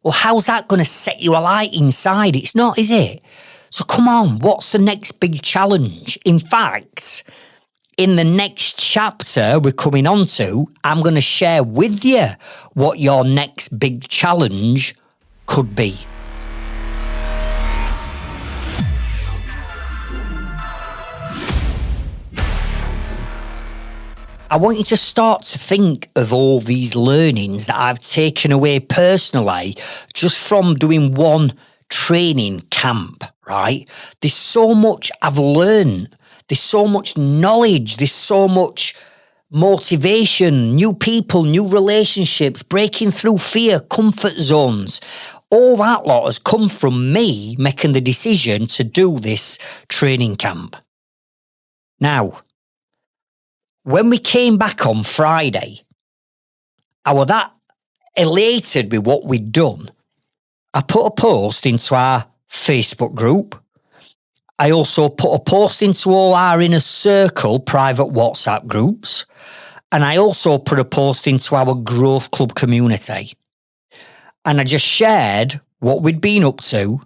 Well, how's that going to set you alight inside? It's not, is it? So come on, what's the next big challenge? In fact, in the next chapter we're coming on to, I'm going to share with you what your next big challenge could be. I want you to start to think of all these learnings that I've taken away personally just from doing one training camp, right? There's so much I've learned. There's so much knowledge, there's so much motivation, new people, new relationships, breaking through fear, comfort zones. All that lot has come from me making the decision to do this training camp. Now, when we came back on Friday, I was that elated with what we'd done. I put a post into our Facebook group. I also put a post into all our inner circle private WhatsApp groups. And I also put a post into our Growth Club community. And I just shared what we'd been up to.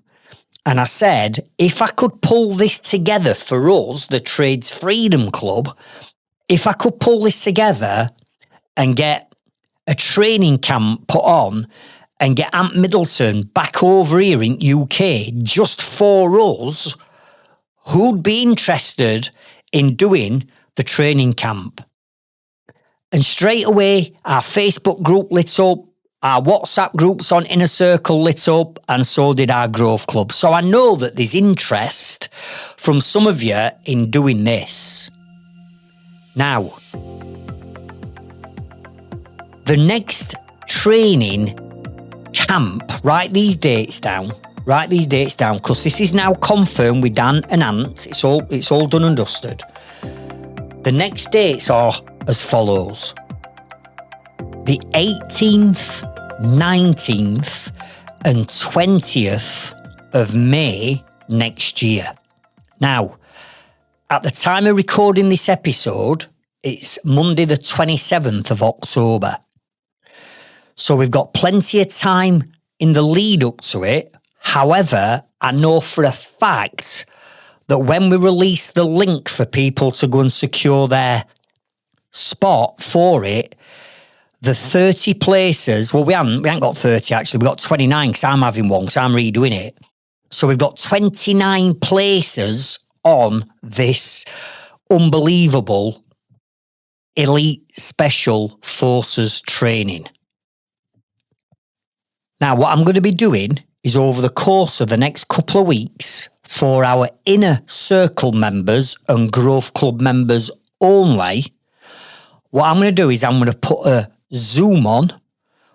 And I said, if I could pull this together for us, the Trades Freedom Club, if I could pull this together and get a training camp put on and get Ant Middleton back over here in UK just for us, who'd be interested in doing the training camp. And straight away, our Facebook group lit up, our WhatsApp groups on Inner Circle lit up, and so did our Growth Club. So I know that there's interest from some of you in doing this. Now, the next training camp, write these dates down, because this is now confirmed with Dan and Ant. It's all done and dusted. The next dates are as follows: the 18th, 19th and 20th of May next year. Now, at the time of recording this episode, it's Monday the 27th of October. So we've got plenty of time in the lead up to it. However, I know for a fact that when we release the link for people to go and secure their spot for it, the 30 places, well, we haven't got 30 actually, we've got 29 because I'm having one because I'm redoing it. So we've got 29 places on this unbelievable elite special forces training. Now, what I'm going to be doing is over the course of the next couple of weeks for our Inner Circle members and Growth Club members only, what I'm going to do is I'm going to put a Zoom on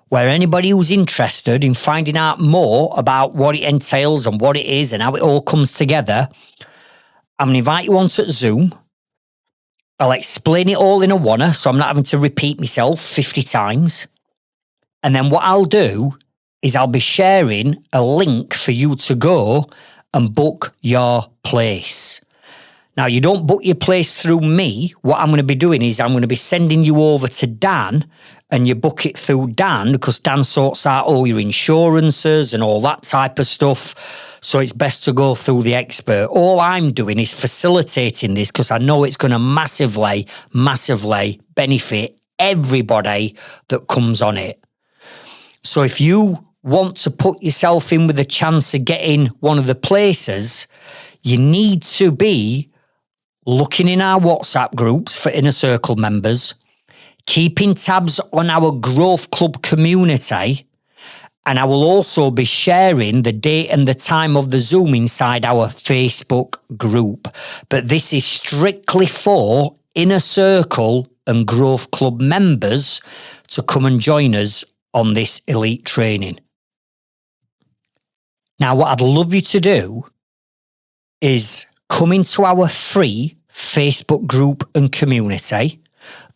where anybody who's interested in finding out more about what it entails and what it is and how it all comes together, I'm going to invite you onto Zoom. I'll explain it all in a oneer, so I'm not having to repeat myself 50 times. And then what I'll do is I'll be sharing a link for you to go and book your place. Now, you don't book your place through me. What I'm going to be doing is I'm going to be sending you over to Dan, and you book it through Dan because Dan sorts out all your insurances and all that type of stuff. So it's best to go through the expert. All I'm doing is facilitating this because I know it's going to massively, massively benefit everybody that comes on it. So if you want to put yourself in with a chance of getting one of the places, you need to be looking in our WhatsApp groups for Inner Circle members, keeping tabs on our Growth Club community, and I will also be sharing the date and the time of the Zoom inside our Facebook group. But this is strictly for Inner Circle and Growth Club members to come and join us on this elite training. Now, what I'd love you to do is come into our free Facebook group and community.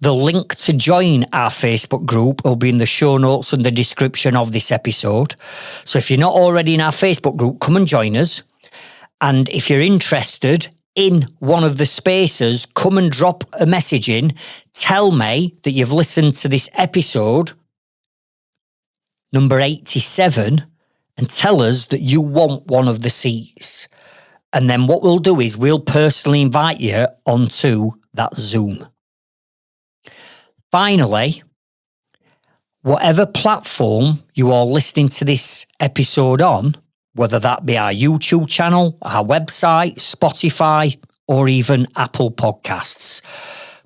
The link to join our Facebook group will be in the show notes and the description of this episode. So if you're not already in our Facebook group, come and join us. And if you're interested in one of the spaces, come and drop a message in. Tell me that you've listened to this episode, number 87, and tell us that you want one of the seats. And then what we'll do is we'll personally invite you onto that Zoom. Finally, whatever platform you are listening to this episode on, whether that be our YouTube channel, our website, Spotify, or even Apple Podcasts,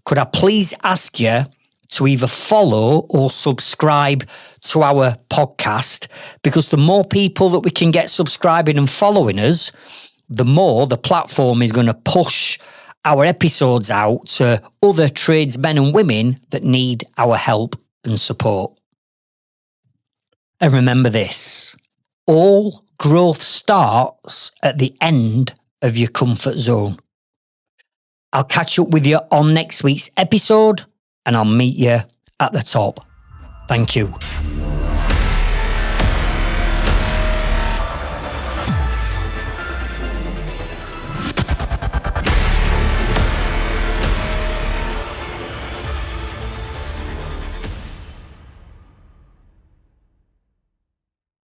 could I please ask you to either follow or subscribe to our podcast? Because the more people that we can get subscribing and following us, the more the platform is going to push our episodes out to other tradesmen and women that need our help and support. And remember this, all growth starts at the end of your comfort zone. I'll catch up with you on next week's episode, and I'll meet you at the top. Thank you.